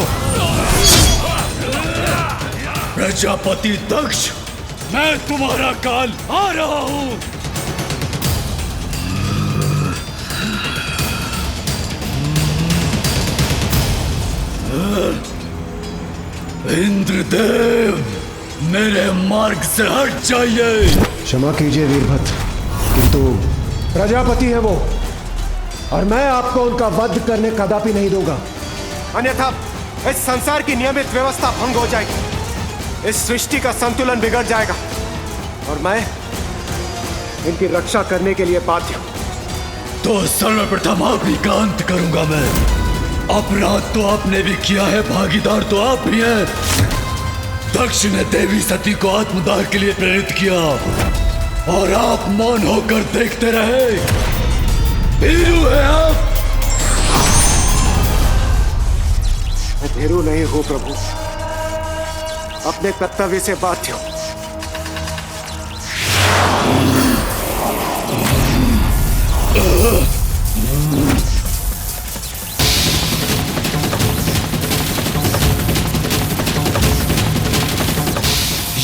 [SPEAKER 10] प्रजापति दक्ष, मैं तुम्हारा काल आ रहा हूं। इंद्रदेव, मेरे मार्ग से हट जाइए।
[SPEAKER 12] क्षमा कीजिए वीरभद्र, किंतु प्रजापति है वो, और मैं आपको उनका वध करने कदापि नहीं दूंगा। अन्यथा इस संसार की नियमित व्यवस्था भंग हो जाएगी, इस सृष्टि का संतुलन बिगड़ जाएगा, और मैं इनकी रक्षा करने के लिए बाध्य हूं।
[SPEAKER 10] तो सर्वप्रथम आप ही का अंत करूंगा मैं। अपराध तो आपने भी किया है, भागीदार तो आप भी हैं। दक्ष ने देवी सती को आत्मदाह के लिए प्रेरित किया, और आप मौन होकर देखते रहे। भीरू है आप।
[SPEAKER 12] मैं भीरू नहीं हूं प्रभु, अपने कर्तव्य से बाध्य हूं।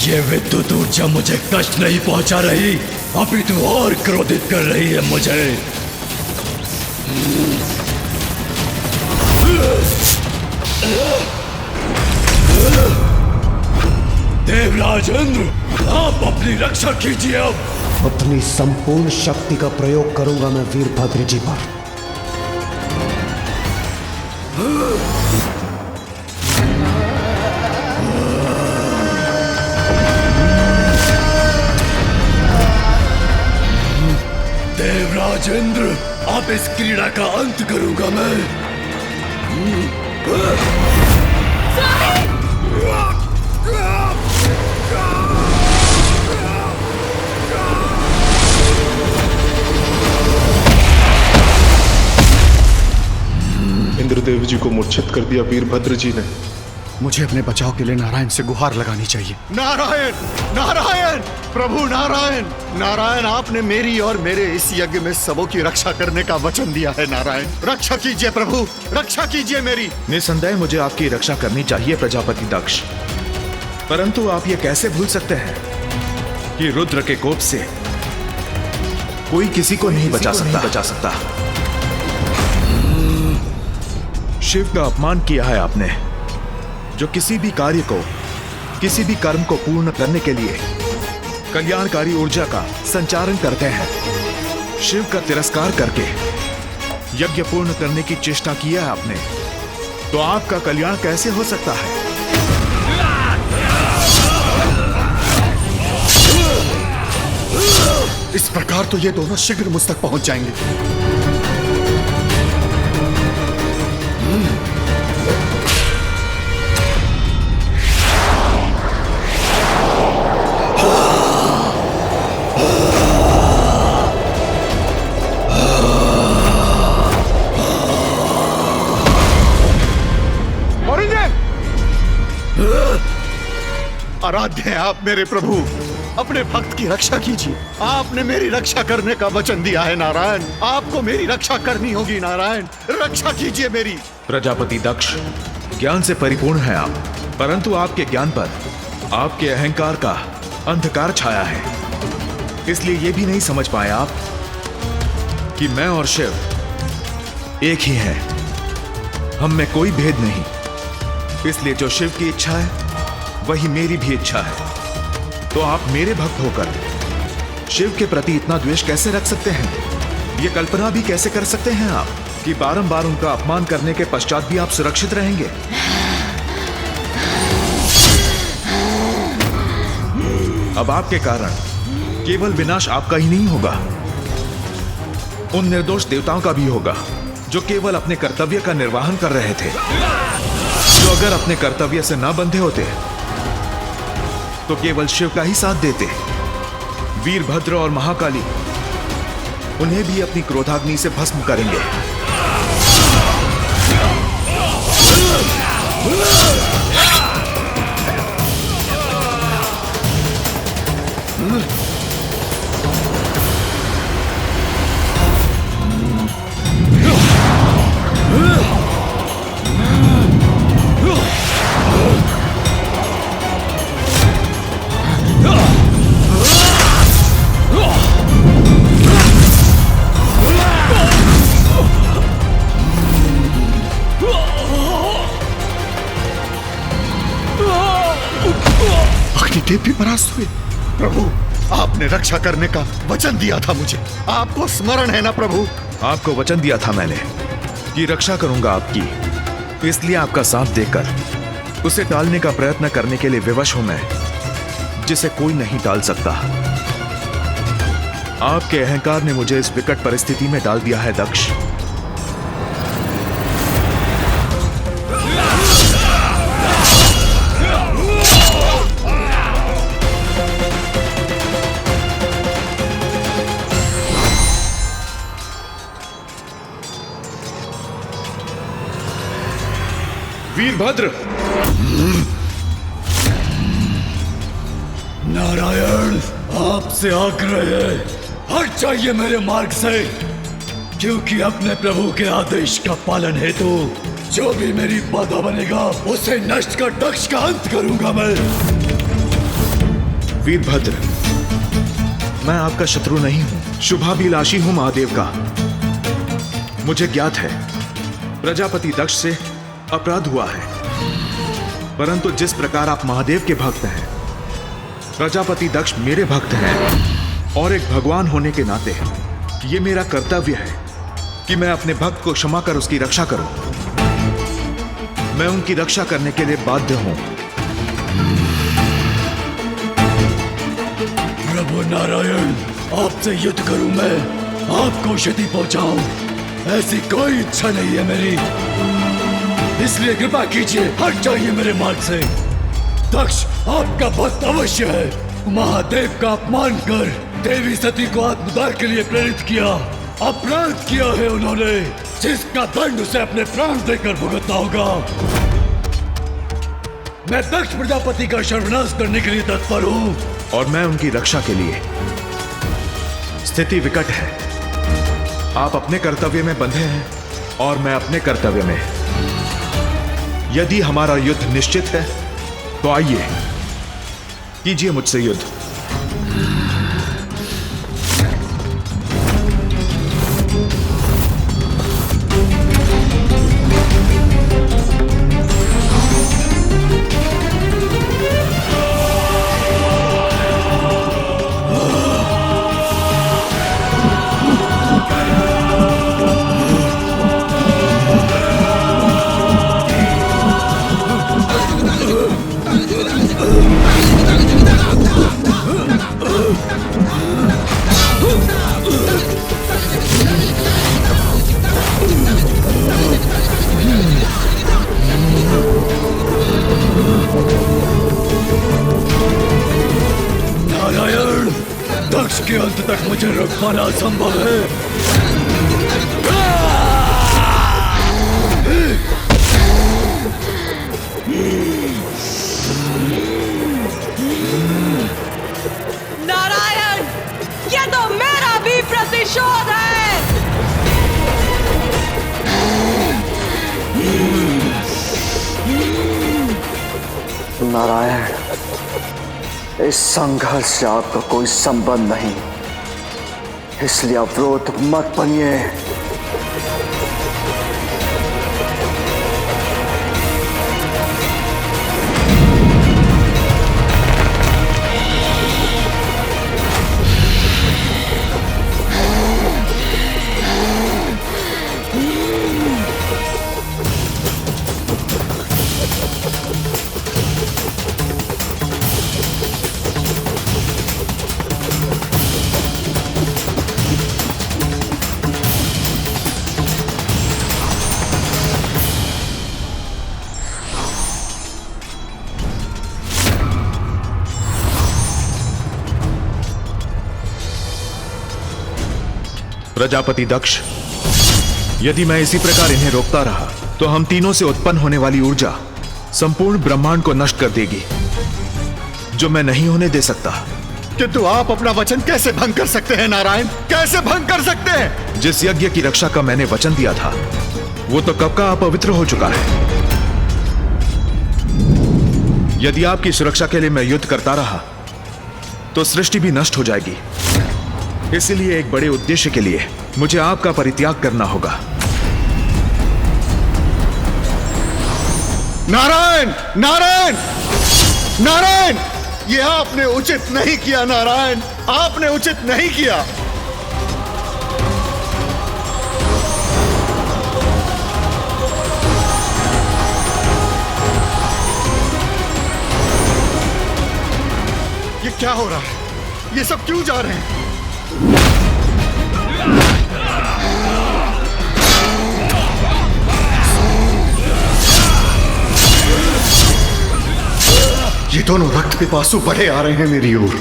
[SPEAKER 10] ये विद्युत ऊर्जा मुझे कष्ट नहीं पहुंचा रही, अपितु और क्रोधित कर रही है मुझे। देवराज इंद्र, आप अपनी रक्षा कीजिए। अब
[SPEAKER 12] अपनी संपूर्ण शक्ति का प्रयोग करूंगा मैं वीरभद्र जी पर।
[SPEAKER 9] राजेंद्र, अब इस क्रीड़ा का अंत करूंगा मैं।
[SPEAKER 12] इंद्रदेव जी को मूर्छित कर दिया वीरभद्र जी ने। मुझे अपने बचाव के लिए नारायण से गुहार लगानी चाहिए।
[SPEAKER 3] नारायण, नारायण, प्रभु नारायण, नारायण, आपने मेरी और मेरे इस यज्ञ में सबों की रक्षा करने का वचन दिया है। नारायण, रक्षा कीजिए प्रभु, रक्षा कीजिए मेरी।
[SPEAKER 7] निसंदेह मुझे आपकी रक्षा करनी चाहिए प्रजापति दक्ष, परंतु आप ये कैसे भूल सकते हैं कि रुद्र के कोप से कोई किसी को नहीं बचा सकता। शिव का अपमान किया है आपने, जो किसी भी कार्य को, किसी भी कर्म को पूर्ण करने के लिए कल्याणकारी ऊर्जा का संचारण करते हैं। शिव का तिरस्कार करके यज्ञ पूर्ण करने की चेष्टा किया है आपने, तो आपका कल्याण कैसे हो सकता है?
[SPEAKER 3] इस प्रकार तो ये दोनों शीघ्र मुझ तक पहुंच जाएंगे। आराध्य हैं आप मेरे प्रभु, अपने भक्त की रक्षा कीजिए। आपने मेरी रक्षा करने का वचन दिया है नारायण, आपको मेरी रक्षा करनी होगी। नारायण, रक्षा कीजिए मेरी।
[SPEAKER 7] प्रजापति दक्ष, ज्ञान से परिपूर्ण है आप, परंतु आपके ज्ञान पर आपके अहंकार का अंधकार छाया है। इसलिए ये भी नहीं समझ पाए आप कि मैं और शिव एक ही हैं, हम में कोई भेद नहीं। इसलिए जो शिव की इच्छा है वही मेरी भी इच्छा है। तो आप मेरे भक्त होकर शिव के प्रति इतना द्वेष कैसे रख सकते हैं? ये कल्पना भी कैसे कर सकते हैं आप कि बारंबार उनका अपमान करने के पश्चात भी आप सुरक्षित रहेंगे? अब आपके कारण केवल विनाश आपका ही नहीं होगा, उन निर्दोष देवताओं का भी होगा जो केवल अपने कर्तव्य का निर्वहन कर रहे थे, जो अगर अपने कर्तव्य से ना बंधे होते तो केवल शिव का ही साथ देते। वीरभद्र और महाकाली उन्हें भी अपनी क्रोधाग्नि से भस्म करेंगे।
[SPEAKER 3] अग्निदेव भी परास्त हुए। प्रभु, आपने रक्षा करने का वचन दिया था मुझे, आपको स्मरण है ना प्रभु?
[SPEAKER 7] आपको वचन दिया था मैंने कि रक्षा करूंगा आपकी, इसलिए आपका साथ देकर उसे टालने का प्रयत्न करने के लिए विवश हूं मैं, जिसे कोई नहीं टाल सकता। आपके अहंकार ने मुझे इस विकट परिस्थिति में डाल दिया है दक्ष। वीरभद्र,
[SPEAKER 9] नारायण, आपसे आग्रह है, हट जाइए मेरे मार्ग से, क्योंकि अपने प्रभु के आदेश का पालन हेतु जो भी मेरी बाधा बनेगा उसे नष्ट कर दक्ष का अंत करूंगा मैं।
[SPEAKER 7] वीरभद्र, मैं आपका शत्रु नहीं हूं, शुभाभिलाषी हूं महादेव का। मुझे ज्ञात है प्रजापति दक्ष से अपराध हुआ है, परंतु जिस प्रकार आप महादेव के भक्त हैं, प्रजापति दक्ष मेरे भक्त हैं, और एक भगवान होने के नाते ये मेरा कर्तव्य है कि मैं अपने भक्त को क्षमा कर उसकी रक्षा करूं। मैं उनकी रक्षा करने के लिए बाध्य हूं।
[SPEAKER 9] प्रभु नारायण, आपसे युद्ध करूं मैं, आपको क्षति पहुंचाऊं ऐसी कोई इच्छा नहीं है मेरी, इसलिए कृपा कीजिए हट जाइए मेरे मार्ग से। दक्ष आपका भक्त अवश्य है। महादेव का अपमान कर देवी सती को आत्मदाह के लिए प्रेरित किया, अपराध किया है उन्होंने, जिसका दंड उसे अपने प्राण देकर भुगतना होगा। मैं दक्ष प्रजापति का सर्वनाश करने के लिए तत्पर हूं
[SPEAKER 7] और मैं उनकी रक्षा के लिए। स्थिति विकट है, आप अपने कर्तव्य में बंधे हैं और मैं अपने कर्तव्य में। यदि हमारा युद्ध निश्चित है तो आइए कीजिए मुझसे युद्ध।
[SPEAKER 9] नारायण, दक्ष के अंत तक मुझे रोक पाना असंभव है।
[SPEAKER 2] नारायण, ये तो मेरा भी प्रतिशोध है।
[SPEAKER 5] नारायण, इस संघर्ष से आपका कोई संबंध नहीं, इसलिए अवरोध मत बनिए।
[SPEAKER 7] प्रजापति दक्ष, यदि मैं इसी प्रकार इन्हें रोकता रहा तो हम तीनों से उत्पन्न होने वाली ऊर्जा संपूर्ण ब्रह्मांड को नष्ट कर देगी, जो मैं नहीं होने दे सकता।
[SPEAKER 3] किंतु आप अपना वचन कैसे भंग कर सकते हैं नारायण, कैसे भंग कर सकते हैं?
[SPEAKER 7] जिस यज्ञ की रक्षा का मैंने वचन दिया था वो तो कब का अपवित्र हो चुका है। यदि आपकी सुरक्षा के लिए मैं युद्ध करता रहा तो सृष्टि भी नष्ट हो जाएगी। इसलिए एक बड़े उद्देश्य के लिए मुझे आपका परित्याग करना होगा।
[SPEAKER 3] नारायण, नारायण, नारायण, ये आपने उचित नहीं किया नारायण, आपने उचित नहीं किया। ये क्या हो रहा है? ये सब क्यों जा रहे हैं? ये दोनों रक्त पिपासु बढ़े आ रहे हैं मेरी ओर।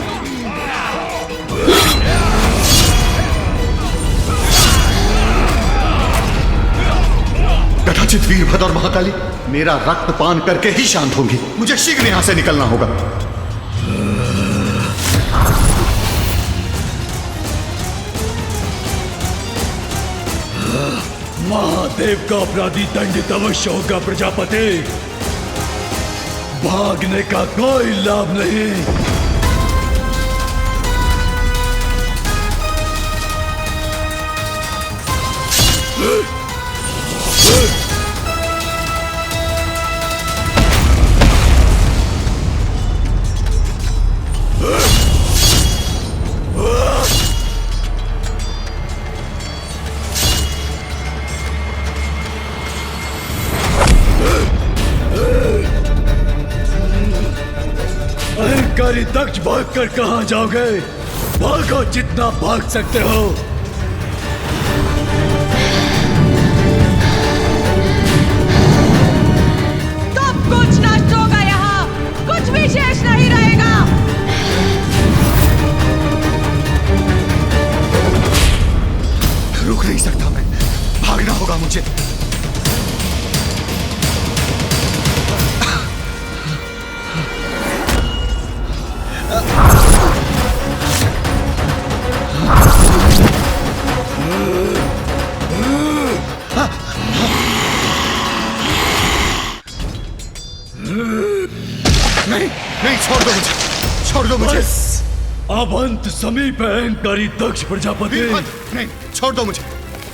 [SPEAKER 3] कदाचित वीरभद्र और महाकाली मेरा रक्त पान करके ही शांत होंगी। मुझे शीघ्र यहां से निकलना होगा।
[SPEAKER 9] महादेव का अपराधी दंडित अवश्य होगा प्रजापति, भागने का कोई लाभ नहीं। दक्ष भाग कर कहां जाओगे? भागो जितना भाग सकते हो। मुझे।
[SPEAKER 3] नहीं नहीं, छोड़ दो मुझे, छोड़ दो मुझे।
[SPEAKER 9] अब अंत समीप है अहंकारी दक्ष प्रजापति।
[SPEAKER 3] वीरभद्र, नहीं, छोड़ दो मुझे,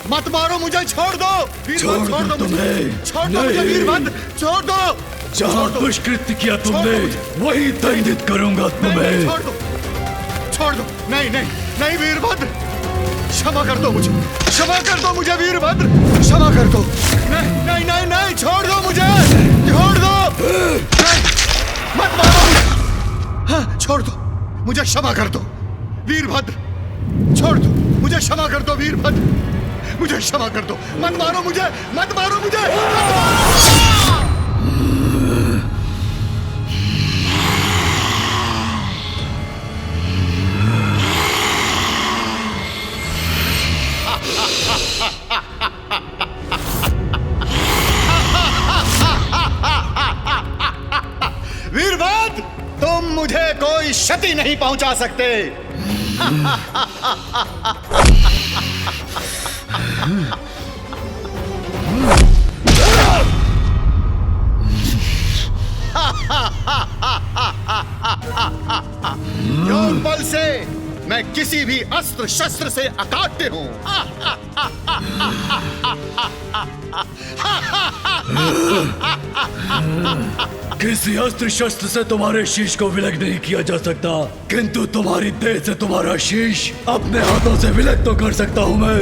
[SPEAKER 3] मत मारो मुझे, छोड़ दो वीरभद्र, छोड़ दो मुझे, छोड़ दो मुझे वीरभद्र, छोड़ दो।
[SPEAKER 9] जहाँ दुष्कृत्य किया तुमने वही दंडित करूंगा तुम्हें।
[SPEAKER 3] छोड़ दो, छोड़ दो, नहीं नहीं नहीं वीरभद्र, क्षमा कर दो मुझे, क्षमा कर दो मुझे वीरभद्र, क्षमा कर दो। नहीं नहीं नहीं नहीं, छोड़ दो मुझे, छोड़ दो, नहीं, मत मारो मुझे, हाँ, छोड़ दो मुझे, क्षमा कर दो वीरभद्र, छोड़ दो मुझे, क्षमा कर दो वीरभद्र, मुझे क्षमा कर दो, मत मारो मुझे, मत मारो मुझे, मत मारो। वीरभद्र, तुम मुझे कोई क्षति नहीं पहुंचा सकते। योग बल से मैं किसी भी अस्त्र शस्त्र से अकाट्य हूं।
[SPEAKER 9] किसी अस्त्र शस्त्र से तुम्हारे शीश को विलग नहीं किया जा सकता, किंतु तुम्हारी देह से तुम्हारा शीश अपने हाथों से विलग तो कर सकता हूं मैं।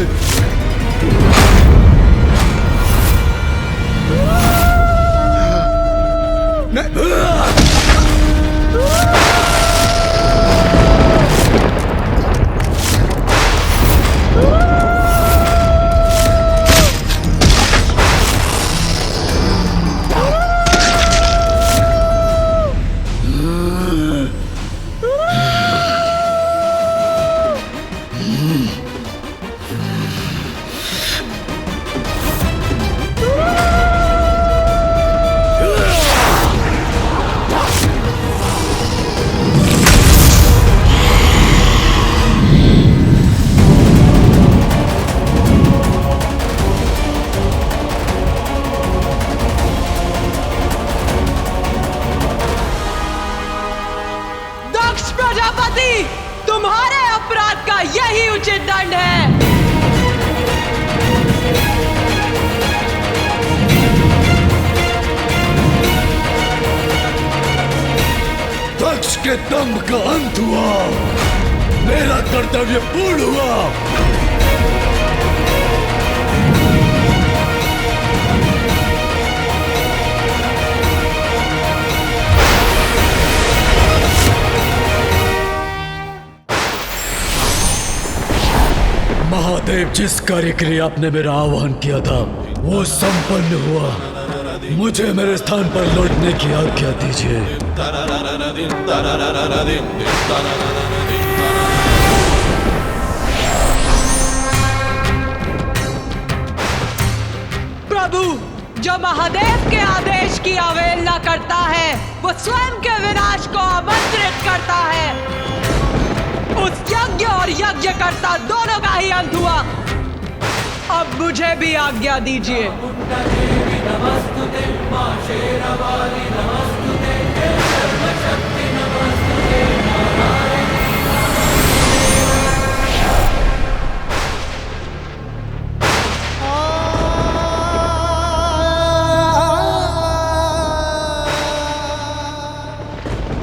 [SPEAKER 2] तुम्हारे अपराध का यही उचित दंड है।
[SPEAKER 9] दक्ष के दंभ का अंत हुआ, मेरा कर्तव्य पूर्ण हुआ। महादेव, जिस कार्य के लिए आपने मेरा आह्वान किया था वो संपन्न हुआ। मुझे मेरे स्थान पर लौटने की आज्ञा दीजिए।
[SPEAKER 2] प्रभु, जो महादेव के आदेश की अवहेलना करता है वो स्वयं के विनाश को आमंत्रित करता है। उस यज्ञ और यज्ञकर्ता दोनों का ही अंत हुआ। अब मुझे भी आज्ञा दीजिए।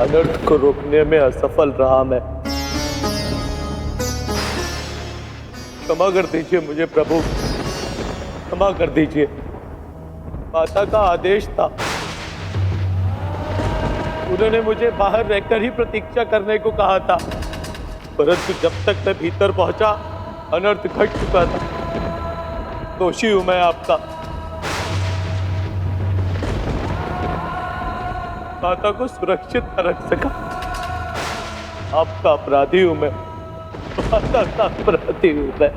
[SPEAKER 6] अनर्थ को रोकने में असफल रहा मैं। क्षमा कर दीजिए मुझे प्रभु, क्षमा कर दीजिए। माता का आदेश था, उन्होंने मुझे बाहर रहकर ही प्रतीक्षा करने को कहा था, परंतु जब तक मैं भीतर पहुंचा अनर्थ घट चुका था। दोषी हूं मैं आपका। माता को सुरक्षित न रख सका, आपका अपराधी हूं मैं, माता का अपराधी हूं मैं।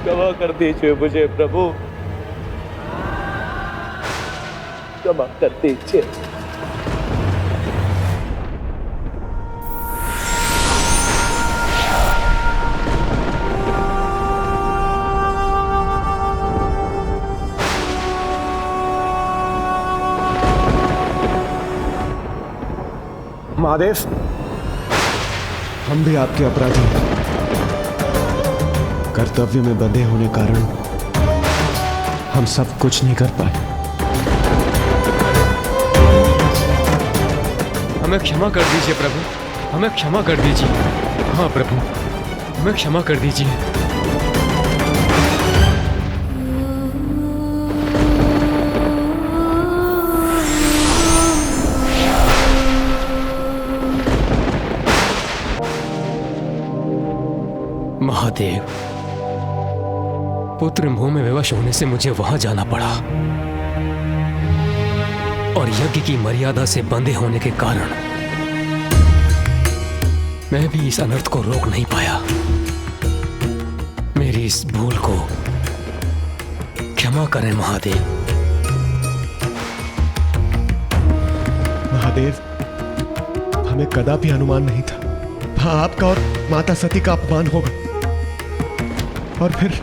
[SPEAKER 6] क्षमा कर दीजिए मुझे प्रभु, क्षमा कर दीजिए।
[SPEAKER 12] महादेव, हम भी आपके अपराधी हैं। कर्तव्य में बंधे होने कारण हम सब कुछ नहीं कर पाए।
[SPEAKER 11] हमें क्षमा कर दीजिए प्रभु, हमें क्षमा कर दीजिए। हाँ प्रभु, हमें क्षमा कर दीजिए। महादेव, पुत्र मोह में विवश होने से मुझे वहां जाना पड़ा और यज्ञ की मर्यादा से बंधे होने के कारण मैं भी इस अनर्थ को रोक नहीं पाया। मेरी इस भूल को क्षमा करें महादेव।
[SPEAKER 12] महादेव, हमें कदापि अनुमान नहीं था हाँ आपका और माता सती का अपमान होगा, और फिर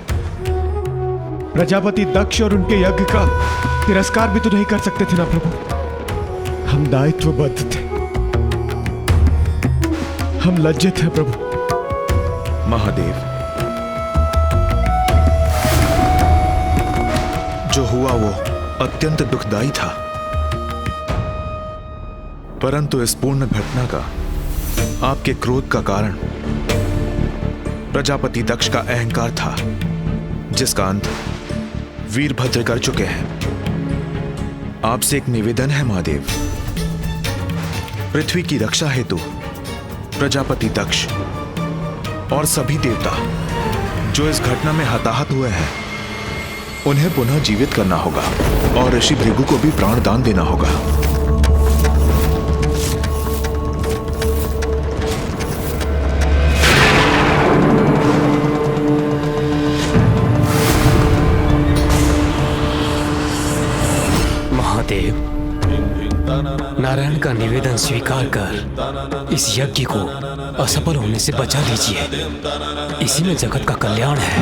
[SPEAKER 12] प्रजापति दक्ष और उनके यज्ञ का तिरस्कार भी तो नहीं कर सकते थे ना प्रभु। हम दायित्वबद्ध थे, हम लज्जित हैं प्रभु।
[SPEAKER 7] महादेव, जो हुआ वो अत्यंत दुखदाई था, परंतु इस पूर्ण घटना का आपके क्रोध का कारण प्रजापति दक्ष का अहंकार था, जिसका अंत वीरभद्र कर चुके हैं। आपसे एक निवेदन है महादेव, पृथ्वी की रक्षा हेतु प्रजापति दक्ष और सभी देवता जो इस घटना में हताहत हुए हैं उन्हें पुनः जीवित करना होगा और ऋषि भृगु को भी प्राणदान देना होगा।
[SPEAKER 11] महादेव, नारायण का निवेदन स्वीकार कर इस यज्ञ को असफल होने से बचा लीजिए। इसी में जगत का कल्याण है।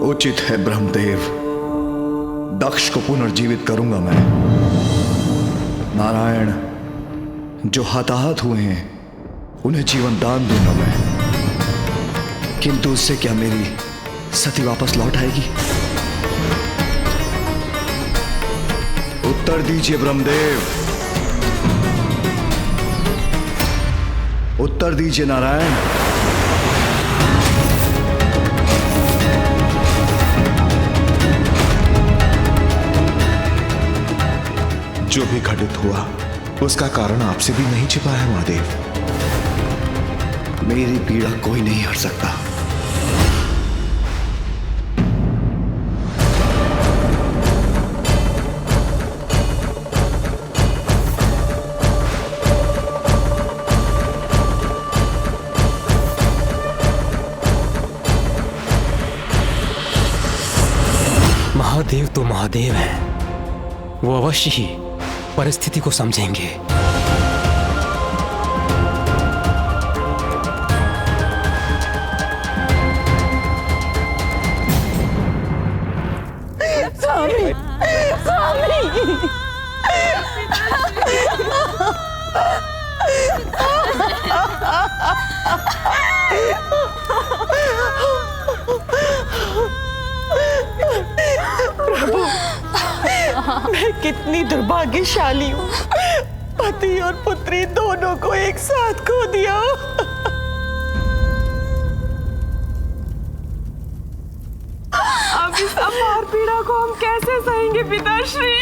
[SPEAKER 5] उचित है ब्रह्मदेव, दक्ष को पुनर्जीवित करूंगा मैं। नारायण जो हताहत हुए हैं उन्हें जीवन दान दूंगा मैं, किंतु उससे क्या मेरी सती वापस लौट आएगी? उत्तर दीजिए ब्रह्मदेव, उत्तर दीजिए नारायण।
[SPEAKER 7] जो भी घटित हुआ उसका कारण आपसे भी नहीं छिपा है महादेव।
[SPEAKER 5] मेरी पीड़ा कोई नहीं हर सकता।
[SPEAKER 11] महादेव तो महादेव हैं, वो अवश्य ही परिस्थिति को समझेंगे।
[SPEAKER 15] स्वामी, स्वामी।
[SPEAKER 2] प्रभु, मैं कितनी दुर्भाग्यशाली हूँ, पति और पुत्री दोनों को एक साथ खो दिया।
[SPEAKER 15] अब इस अपार पीड़ा को हम कैसे सहेंगे पिताश्री?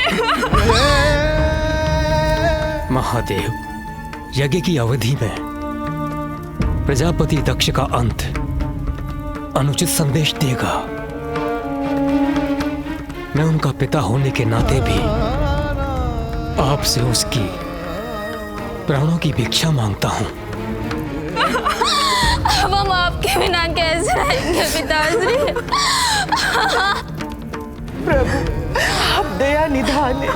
[SPEAKER 11] महादेव, यज्ञ की अवधि में प्रजापति दक्ष का अंत अनुचित संदेश देगा। मैं उनका पिता होने के नाते भी आपसे उसकी प्राणों की भिक्षा मांगता हूँ।
[SPEAKER 15] अब हम आपके बिना कैसे रहेंगे पिताश्री?
[SPEAKER 2] प्रभु, आप दया निधान है,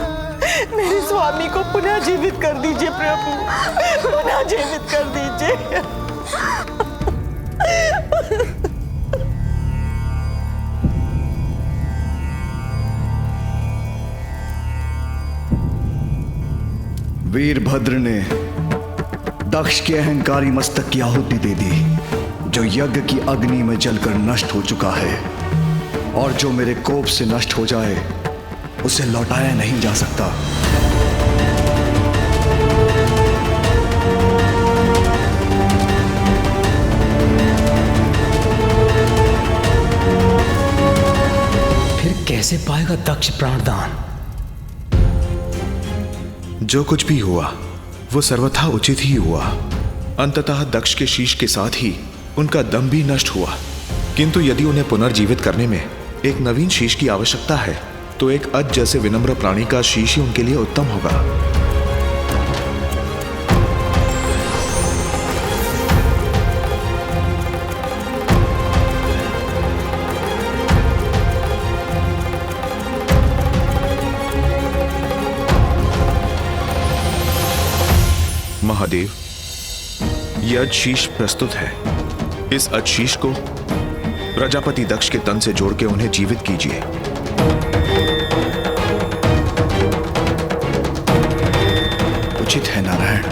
[SPEAKER 2] मेरे स्वामी को पुनः जीवित कर दीजिए प्रभु, पुनः जीवित कर दीजिए।
[SPEAKER 5] वीरभद्र ने दक्ष के अहंकारी मस्तक की आहुति दे दी, जो यज्ञ की अग्नि में जलकर नष्ट हो चुका है, और जो मेरे कोप से नष्ट हो जाए उसे लौटाया नहीं जा सकता।
[SPEAKER 11] फिर कैसे पाएगा दक्ष प्राणदान?
[SPEAKER 7] जो कुछ भी हुआ वो सर्वथा उचित ही हुआ। अंततः दक्ष के शीश के साथ ही उनका दम भी नष्ट हुआ, किंतु यदि उन्हें पुनर्जीवित करने में एक नवीन शीश की आवश्यकता है तो एक अज जैसे विनम्र प्राणी का शीश ही उनके लिए उत्तम होगा। महादेव, यह अजशीष प्रस्तुत है। इस अजशीष को प्रजापति दक्ष के तन से जोड़ के उन्हें जीवित कीजिए।
[SPEAKER 5] उचित है नारायण।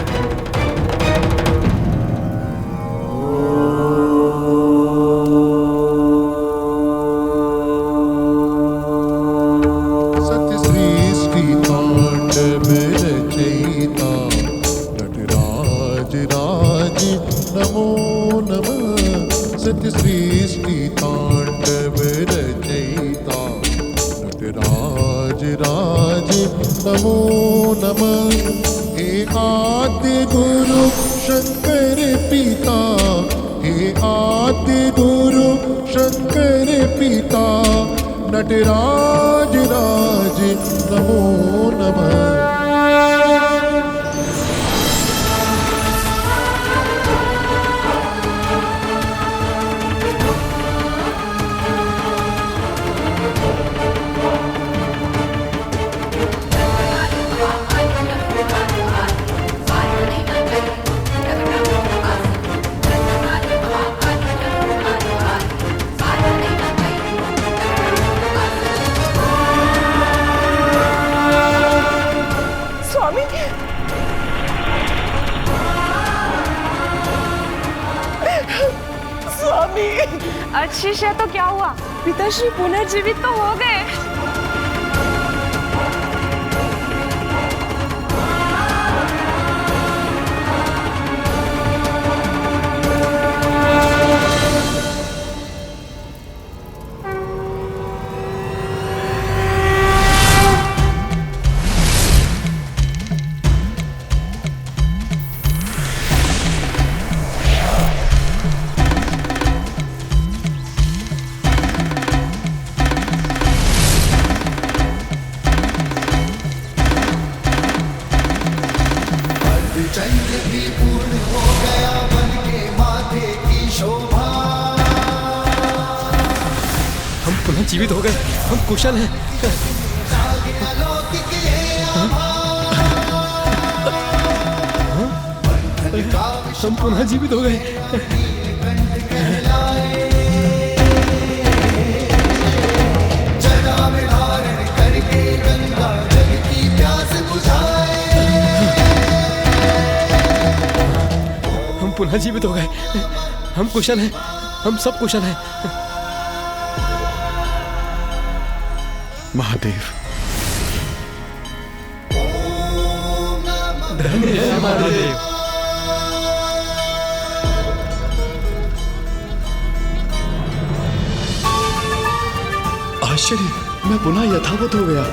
[SPEAKER 17] नटराज राज नमो नमः।
[SPEAKER 15] अजशीष है तो क्या हुआ? पिताश्री पुनर्जीवित तो हो गए।
[SPEAKER 11] जीवित हो गए, हम कुशल हैं। हम पुनः जीवित हो गए। हम पुनः जीवित हो गए। हम कुशल हैं, हम सब कुशल हैं।
[SPEAKER 7] महादेव,
[SPEAKER 11] धन्य है महादेव।
[SPEAKER 5] आश्चर्य, मैं पुनः यथावत हो गया।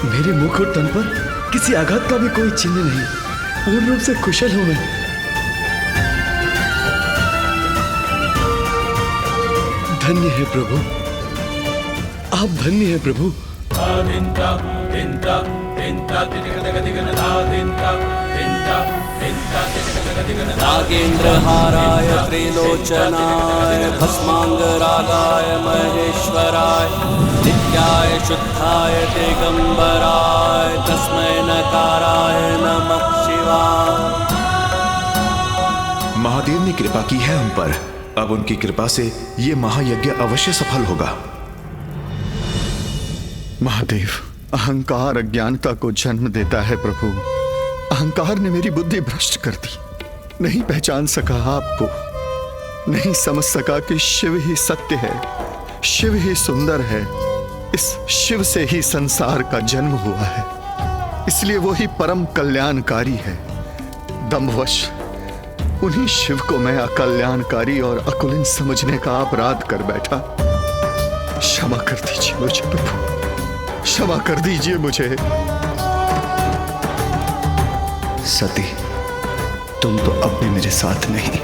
[SPEAKER 5] मेरे मुख और तन पर किसी आघात का भी कोई चिन्ह नहीं। पूर्ण रूप से कुशल हूं मैं। धन्य है प्रभु,
[SPEAKER 9] आप धन्य हैं प्रभु।
[SPEAKER 14] नागेन्द्रहाराय त्रिलोचनाय भस्मांगरागाय महेश्वराय नित्याय शुद्धाय दिगंबराय तस्मै नकाराय नमः शिवाय।
[SPEAKER 7] महादेव ने कृपा की है हम पर, अब उनकी कृपा से ये महायज्ञ अवश्य सफल होगा।
[SPEAKER 3] महादेव, अहंकार अज्ञानता को जन्म देता है प्रभु। अहंकार ने मेरी बुद्धि भ्रष्ट कर दी। नहीं पहचान सका आपको, नहीं समझ सका कि शिव ही सत्य है, शिव ही सुंदर है। इस शिव से ही संसार का जन्म हुआ है, इसलिए वो ही परम कल्याणकारी है। दम्भवश उन्हीं शिव को मैं अकल्याणकारी और अकुलिन समझने का अपराध कर बैठा। क्षमा कर दीजिए मुझे प्रभु, क्षमा कर दीजिए मुझे।
[SPEAKER 5] सती, तुम तो अब भी मेरे साथ नहीं।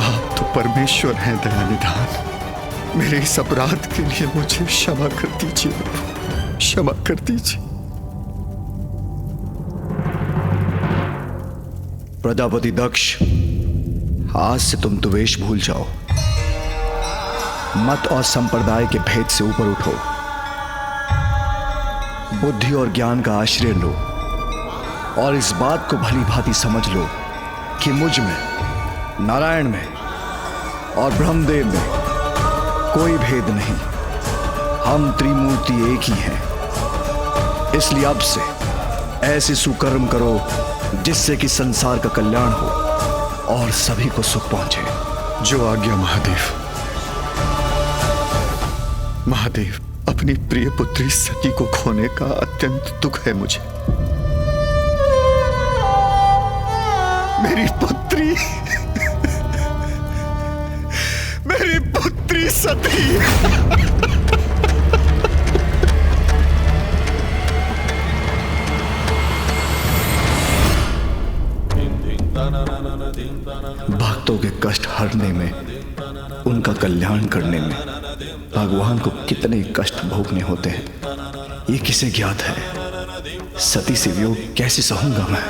[SPEAKER 3] आप तो परमेश्वर हैं दयानिधान। मेरे इस अपराध के लिए मुझे क्षमा कर दीजिए प्रभु, क्षमा कर दीजिए।
[SPEAKER 5] प्रजापति दक्ष, आज से तुम द्वेष भूल जाओ। मत और संप्रदाय के भेद से ऊपर उठो। बुद्धि और ज्ञान का आश्रय लो और इस बात को भली भांति समझ लो कि मुझ में, नारायण में और ब्रह्मदेव में कोई भेद नहीं। हम त्रिमूर्ति एक ही हैं। इसलिए अब से ऐसे सुकर्म करो जिससे कि संसार का कल्याण हो और सभी को सुख पहुंचे।
[SPEAKER 3] जो आज्ञा महादेव। महादेव, अपनी प्रिय पुत्री सती को खोने का अत्यंत दुख है मुझे। मेरी पुत्री, मेरी पुत्री सती।
[SPEAKER 5] भक्तों के कष्ट हरने में, उनका कल्याण करने में भगवान को कितने कष्ट भोगने होते हैं, ये किसे ज्ञात है। सती से वियोग कैसे सहूंगा मैं।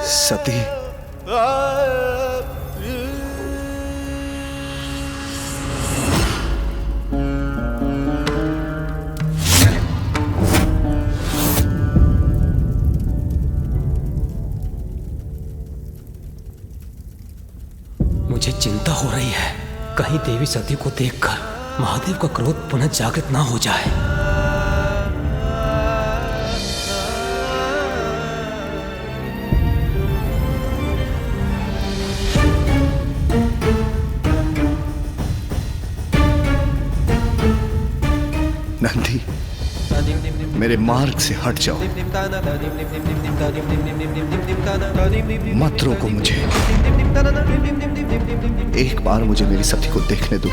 [SPEAKER 5] सती,
[SPEAKER 11] मुझे चिंता हो रही है, कहीं देवी सती को देखकर महादेव का क्रोध पुनः जागृत ना हो जाए।
[SPEAKER 5] नंदी, मेरे मार्ग से हट जाओ, मत रोको मुझे। एक बार मुझे मेरी सती को देखने दो।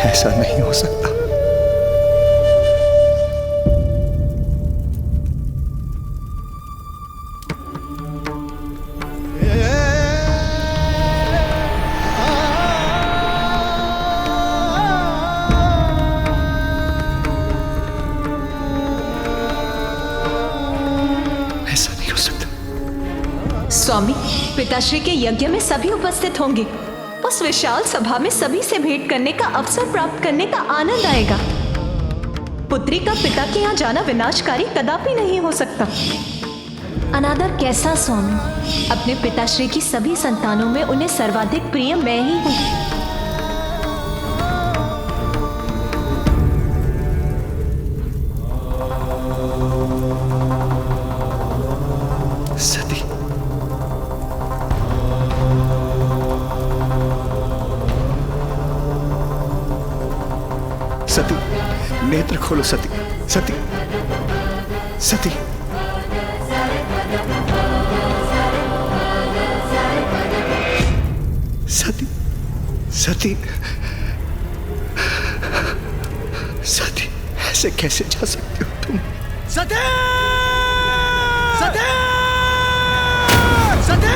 [SPEAKER 5] ऐसा नहीं हो सकता।
[SPEAKER 4] स्वामी, पिताश्री के यज्ञ में सभी उपस्थित होंगे। उस विशाल सभा में सभी से भेंट करने का अवसर प्राप्त करने का आनंद आएगा। पुत्री का पिता के यहाँ जाना विनाशकारी कदापि नहीं हो सकता। अनादर कैसा स्वामी? अपने पिताश्री की सभी संतानों में उन्हें सर्वाधिक प्रिय मैं ही हूँ।
[SPEAKER 5] सती, सती, नेत्र खोलो सती, सती, सती। सती, सती, सती, ऐसे कैसे जा सकते हो तुम?
[SPEAKER 3] सती! सती! सती!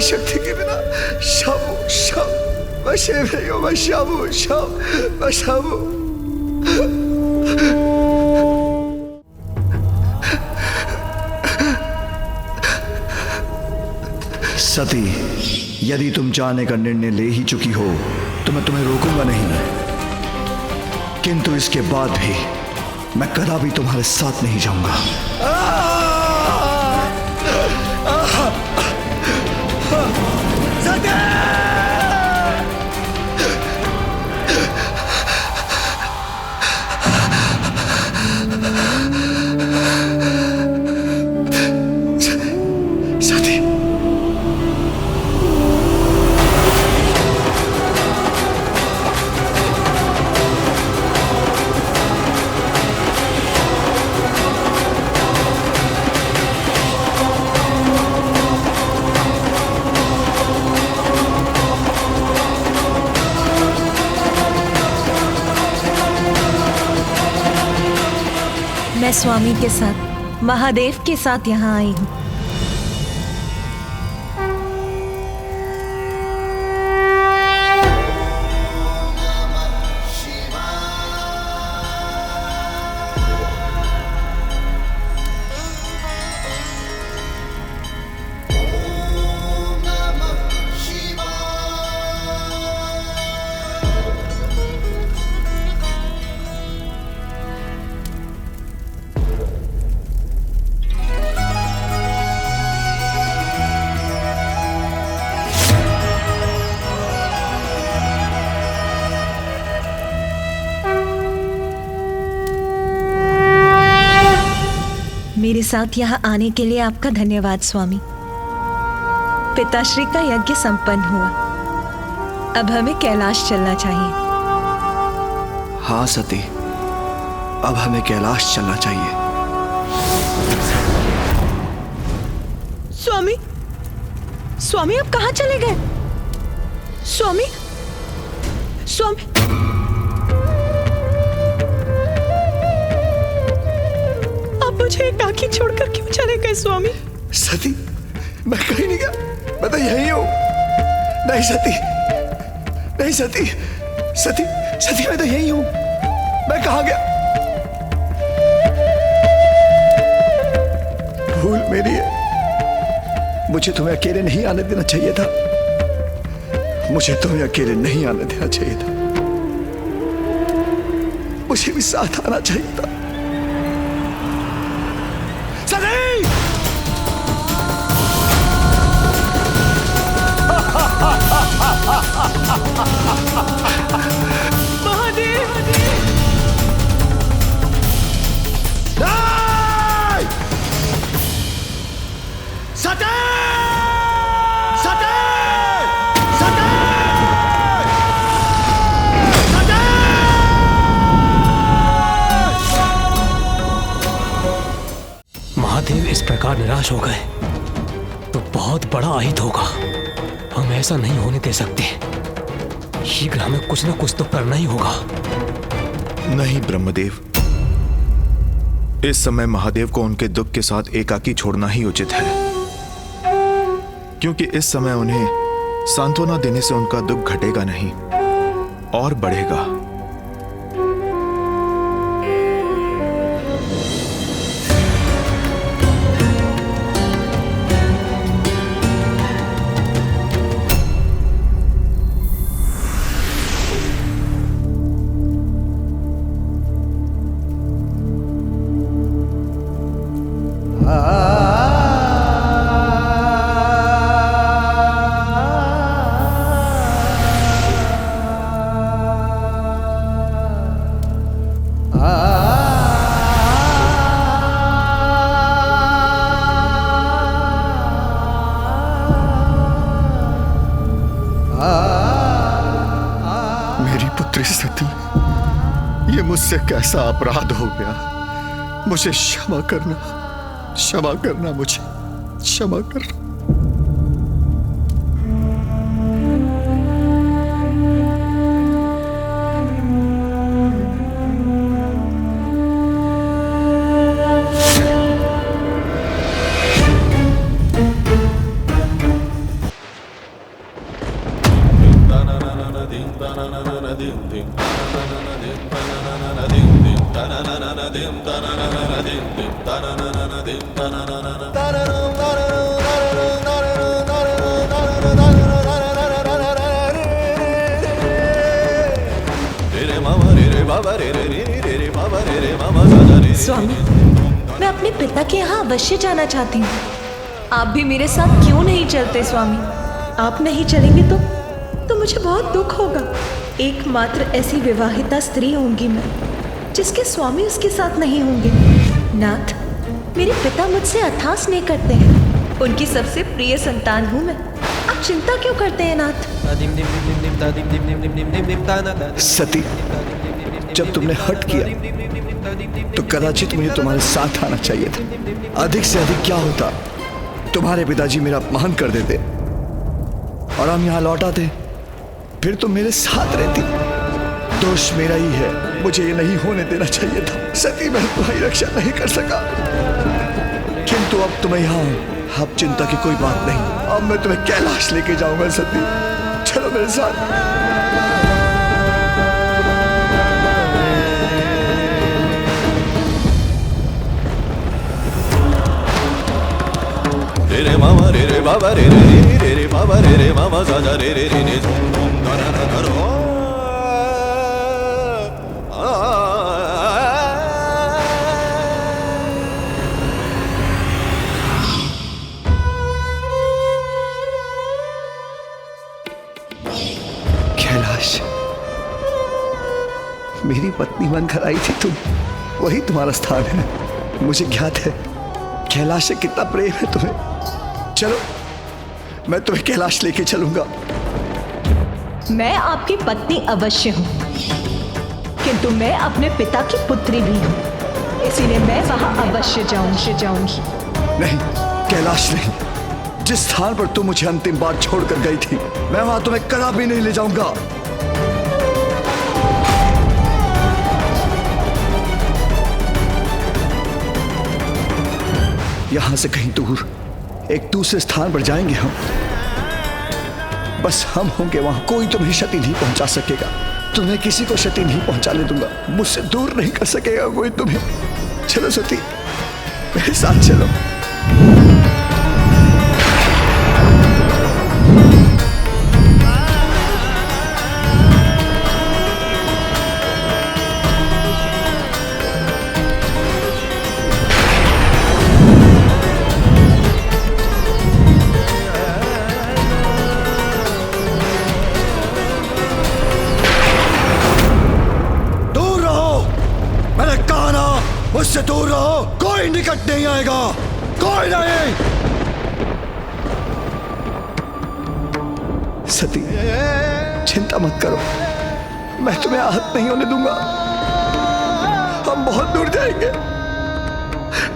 [SPEAKER 5] शक्ति के बिना शाबू शाबू वशे में हो, शाबू शाबू शाबू। सती, यदि तुम जाने का निर्णय ले ही चुकी हो तो मैं तुम्हें रोकूंगा नहीं, किंतु इसके बाद भी मैं कदापि तुम्हारे साथ नहीं जाऊंगा।
[SPEAKER 8] मैं स्वामी के साथ, महादेव के साथ यहाँ आई हूँ। मेरे साथ यहाँ आने के लिए आपका धन्यवाद स्वामी। पिताश्री का यज्ञ संपन्न हुआ, अब हमें कैलाश चलना चाहिए।
[SPEAKER 5] हाँ सती, अब हमें कैलाश चलना चाहिए।
[SPEAKER 8] स्वामी, स्वामी आप कहाँ चले गए? स्वामी, स्वामी, मुझे एकाकी छोड़कर क्यों चले गए स्वामी?
[SPEAKER 5] सती, मैं कहीं नहीं गया, मैं तो यही हूँ। नहीं सती, नहीं सती, सती, सती, मैं तो यही हूँ। मैं कहाँ गया? भूल मेरी है, मुझे तुम्हें अकेले नहीं आने देना चाहिए था। मुझे तुम्हें अकेले नहीं आने देना चाहिए था, मुझे भी साथ आना चाहिए था।
[SPEAKER 8] महादेव,
[SPEAKER 3] नहीं!
[SPEAKER 11] महादेव इस प्रकार निराश हो गए तो बहुत बड़ा अहित होगा। हम ऐसा नहीं होने दे सकते। शीघ्र हमें कुछ न कुछ तो करना ही होगा।
[SPEAKER 7] नहीं ब्रह्मदेव, इस समय महादेव को उनके दुख के साथ एकाकी छोड़ना ही उचित है, क्योंकि इस समय उन्हें सांत्वना देने से उनका दुख घटेगा नहीं और बढ़ेगा।
[SPEAKER 3] मेरी पुत्री सती, ये मुझसे कैसा अपराध हो गया। मुझे क्षमा करना, मुझे क्षमा करना।
[SPEAKER 8] स्वामी, मैं अपने पिता के यहाँ अवश्य जाना चाहती हूँ। आप भी मेरे साथ क्यों नहीं चलते स्वामी? आप नहीं चलेंगे तो मुझे बहुत दुख होगा। एकमात्र ऐसी विवाहिता स्त्री होंगी मैं जिसके स्वामी उसके साथ नहीं होंगे। नाथ, मेरे पिता मुझसे अथाह स्नेह करते हैं। उनकी सबसे प्रिय संतान हूँ मैं। आप चिंता क्यों करते हैं नाथ?
[SPEAKER 5] सती, जब तुमने हट किया तो कदाचित मुझे तुम्हारे साथ आना चाहिए था। अधिक से अधिक क्या होता, तुम्हारे पिताजी मेरा अपमान कर देते और हम यहाँ लौट आते, फिर तुम मेरे साथ रहती। दोष मेरा ही है, मुझे ये नहीं होने देना चाहिए था। सती, मैं तुम्हारी रक्षा नहीं कर सका, किंतु अब तुम्हें यहाँ हूं। अब चिंता की कोई बात नहीं। अब मैं तुम्हें कैलाश लेके जाऊंगा। सती, चलो मेरे साथ।
[SPEAKER 18] रे मामा रे रे बाबा रे रे रे रे बाबा रे रे मामा सा रे रे रे रे झूम झूम गा गा गा रो।
[SPEAKER 5] कैलाश, मेरी पत्नी बनकर आई थी तुम, वही तुम्हारा स्थान है। मुझे ज्ञात है कैलाश से कितना प्रेम है तुम्हें। चलो, मैं तुम्हें कैलाश लेके चलूंगा।
[SPEAKER 4] मैं आपकी पत्नी अवश्य हूं, किंतु मैं अपने पिता की पुत्री भी हूं, इसीलिए मैं वहां अवश्य जाऊंगी।
[SPEAKER 5] नहीं कैलाश नहीं, जिस स्थान पर तुम मुझे अंतिम बार छोड़कर गई थी, मैं वहां तुम्हें कदापि नहीं ले जाऊंगा। यहां से कहीं दूर एक दूसरे स्थान पर जाएंगे हम। बस हम होंगे वहां, कोई तुम्हें क्षति नहीं पहुंचा सकेगा। तुम्हें किसी को क्षति नहीं पहुंचाने दूंगा। मुझसे दूर नहीं कर सकेगा कोई तुम्हें। चलो सती, मेरे साथ चलो। मुझसे दूर रहो, कोई निकट नहीं आएगा, कोई नहीं। सती, चिंता मत करो, मैं तुम्हें आहत नहीं होने दूंगा। हम बहुत दूर जाएंगे।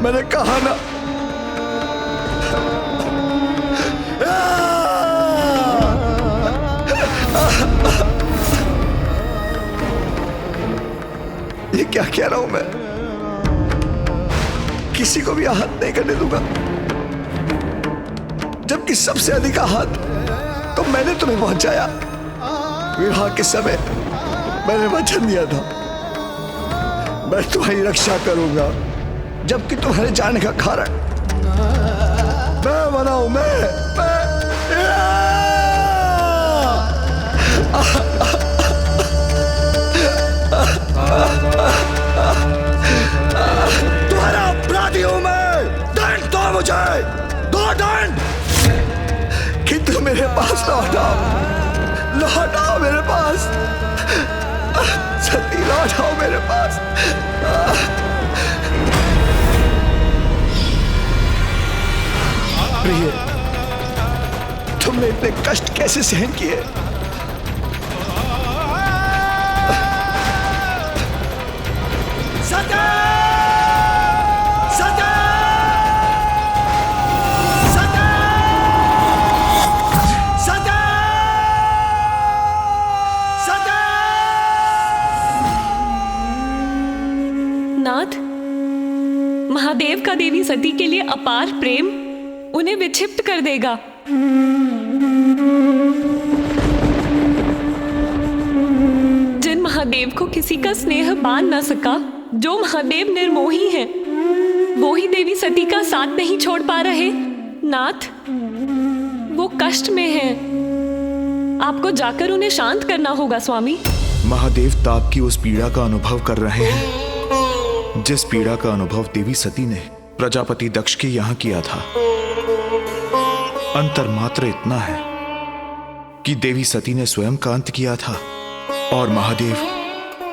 [SPEAKER 5] मैंने कहा ना, ये क्या कह रहा हूं मैं? किसी को भी आहत नहीं करने दूंगा, जबकि सबसे अधिक आहत तो मैंने तुम्हें पहुंचाया। विवाह के समय मैंने वचन दिया था मैं तुम्हारी रक्षा करूंगा, जबकि तुम्हारे जाने का कारण मैं बनाऊं। तुम्हारा अपराधी हूं मैं। दंड दो मुझे, दो दंड। किंतु मेरे पास लौटाओ मेरे पास। सती लौटाओ मेरे पास। प्रिय, तुमने इतने कष्ट कैसे सहन किए? सती! सती! सती! सती! सती!
[SPEAKER 8] नाथ, महादेव का देवी सती के लिए अपार प्रेम उन्हें विक्षिप्त कर देगा। जिन महादेव को किसी का स्नेह बांध न सका, जो महादेव निर्मोही हैं, वो ही देवी सती का साथ नहीं छोड़ पा रहे। नाथ, वो कष्ट में हैं। आपको जाकर उन्हें शांत करना होगा स्वामी।
[SPEAKER 7] महादेव ताप की उस पीड़ा का अनुभव कर रहे हैं जिस पीड़ा का अनुभव देवी सती ने प्रजापति दक्ष के यहां किया था। अंतर मात्र इतना है कि देवी सती ने स्वयं का अंत किया था और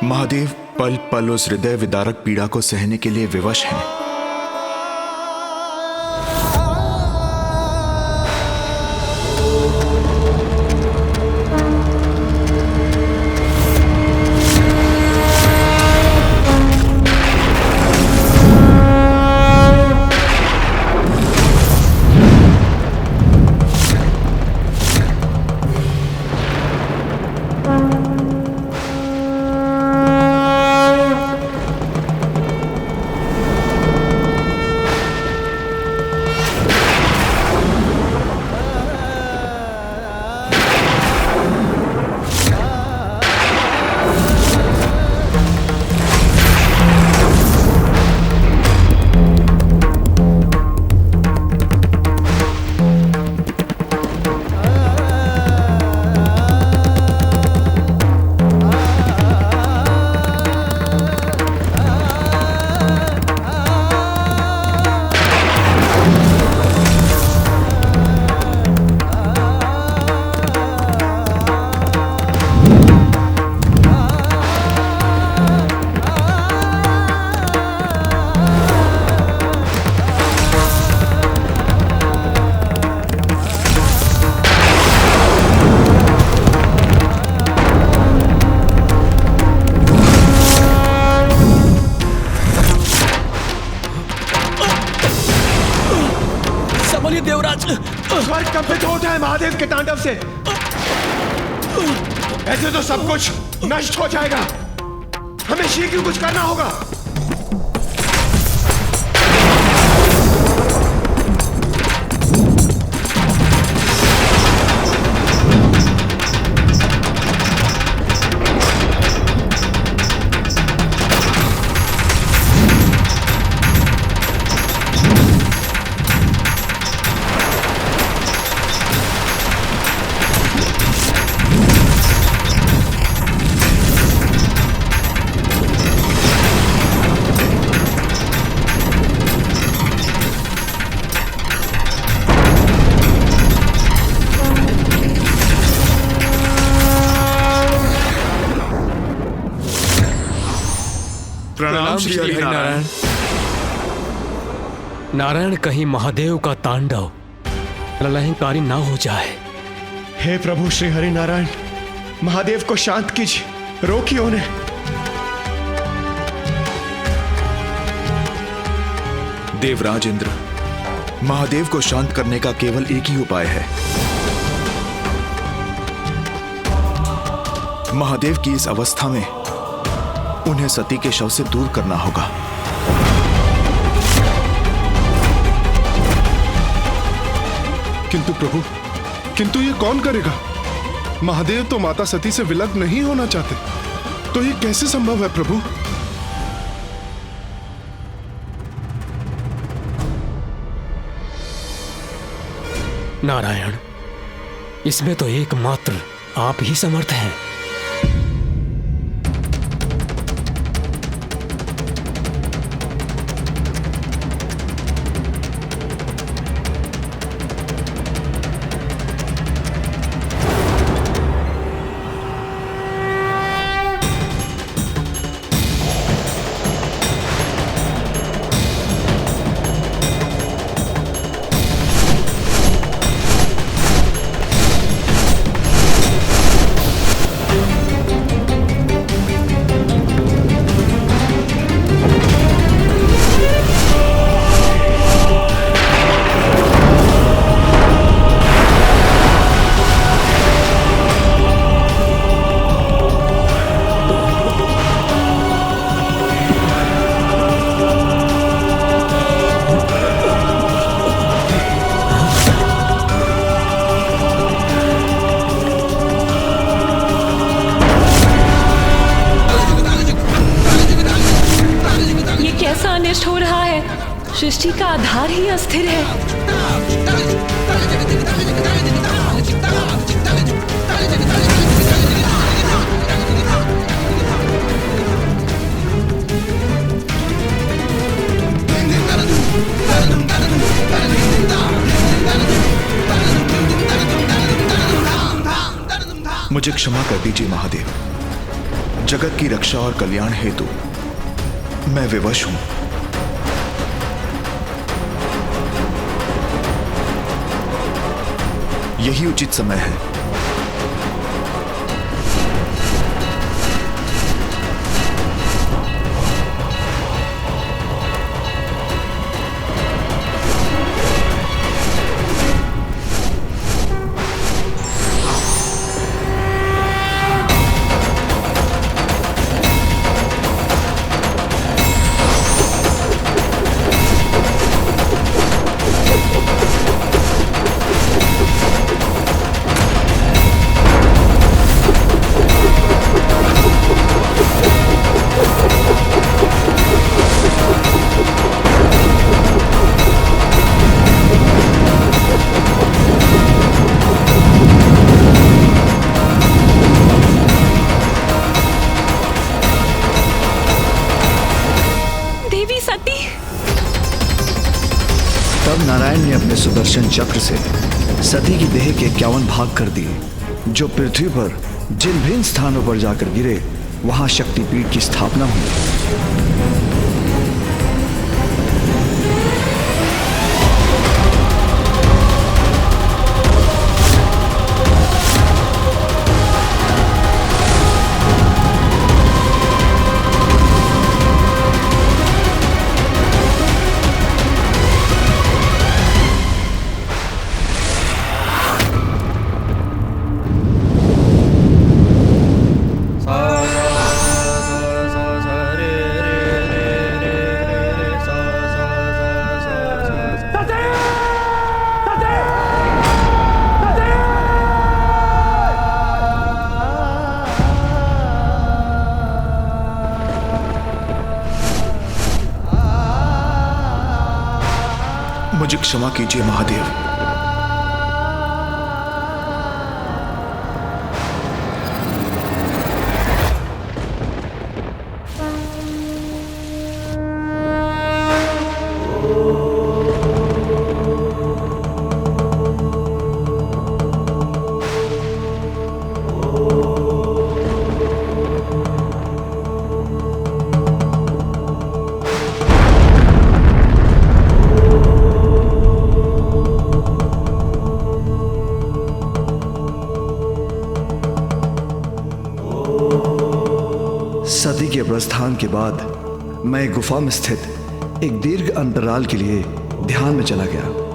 [SPEAKER 7] महादेव पल पल उस हृदय विदारक पीड़ा को सहने के लिए विवश हैं।
[SPEAKER 1] स्वर्ग कंपित होता है महादेव के तांडव से। ऐसे तो सब कुछ नष्ट हो जाएगा। हमें शीघ्र कुछ करना होगा।
[SPEAKER 11] प्रणाम श्री हरिनारायण। नारायण, कहीं महादेव का तांडव प्रलयंकारी ना हो जाए।
[SPEAKER 1] हे प्रभु श्री हरिनारायण, महादेव को शांत कीजिए, रोकिए उन्हें।
[SPEAKER 7] देवराज इंद्र, महादेव को शांत करने का केवल एक ही उपाय है। महादेव की इस अवस्था में उन्हें सती के शव से दूर करना होगा।
[SPEAKER 17] किंतु प्रभु, किंतु ये कौन करेगा? महादेव तो माता सती से विलग नहीं होना चाहते, तो ये कैसे संभव है प्रभु?
[SPEAKER 11] नारायण, इसमें तो एकमात्र आप ही समर्थ हैं।
[SPEAKER 8] हो रहा है, सृष्टि का आधार ही अस्थिर है।
[SPEAKER 7] मुझे क्षमा कर दीजिए महादेव। जगत की रक्षा और कल्याण हेतु मैं विवश हूं। यही उचित समय है। तब नारायण ने अपने सुदर्शन चक्र से सती की देह के 51 भाग कर दिए, जो पृथ्वी पर जिन भिन्न स्थानों पर जाकर गिरे वहां शक्तिपीठ की स्थापना हुई। मुझे क्षमा कीजिए महादेव। सती के प्रस्थान के बाद मैं गुफा में स्थित एक दीर्घ अंतराल के लिए ध्यान में चला गया।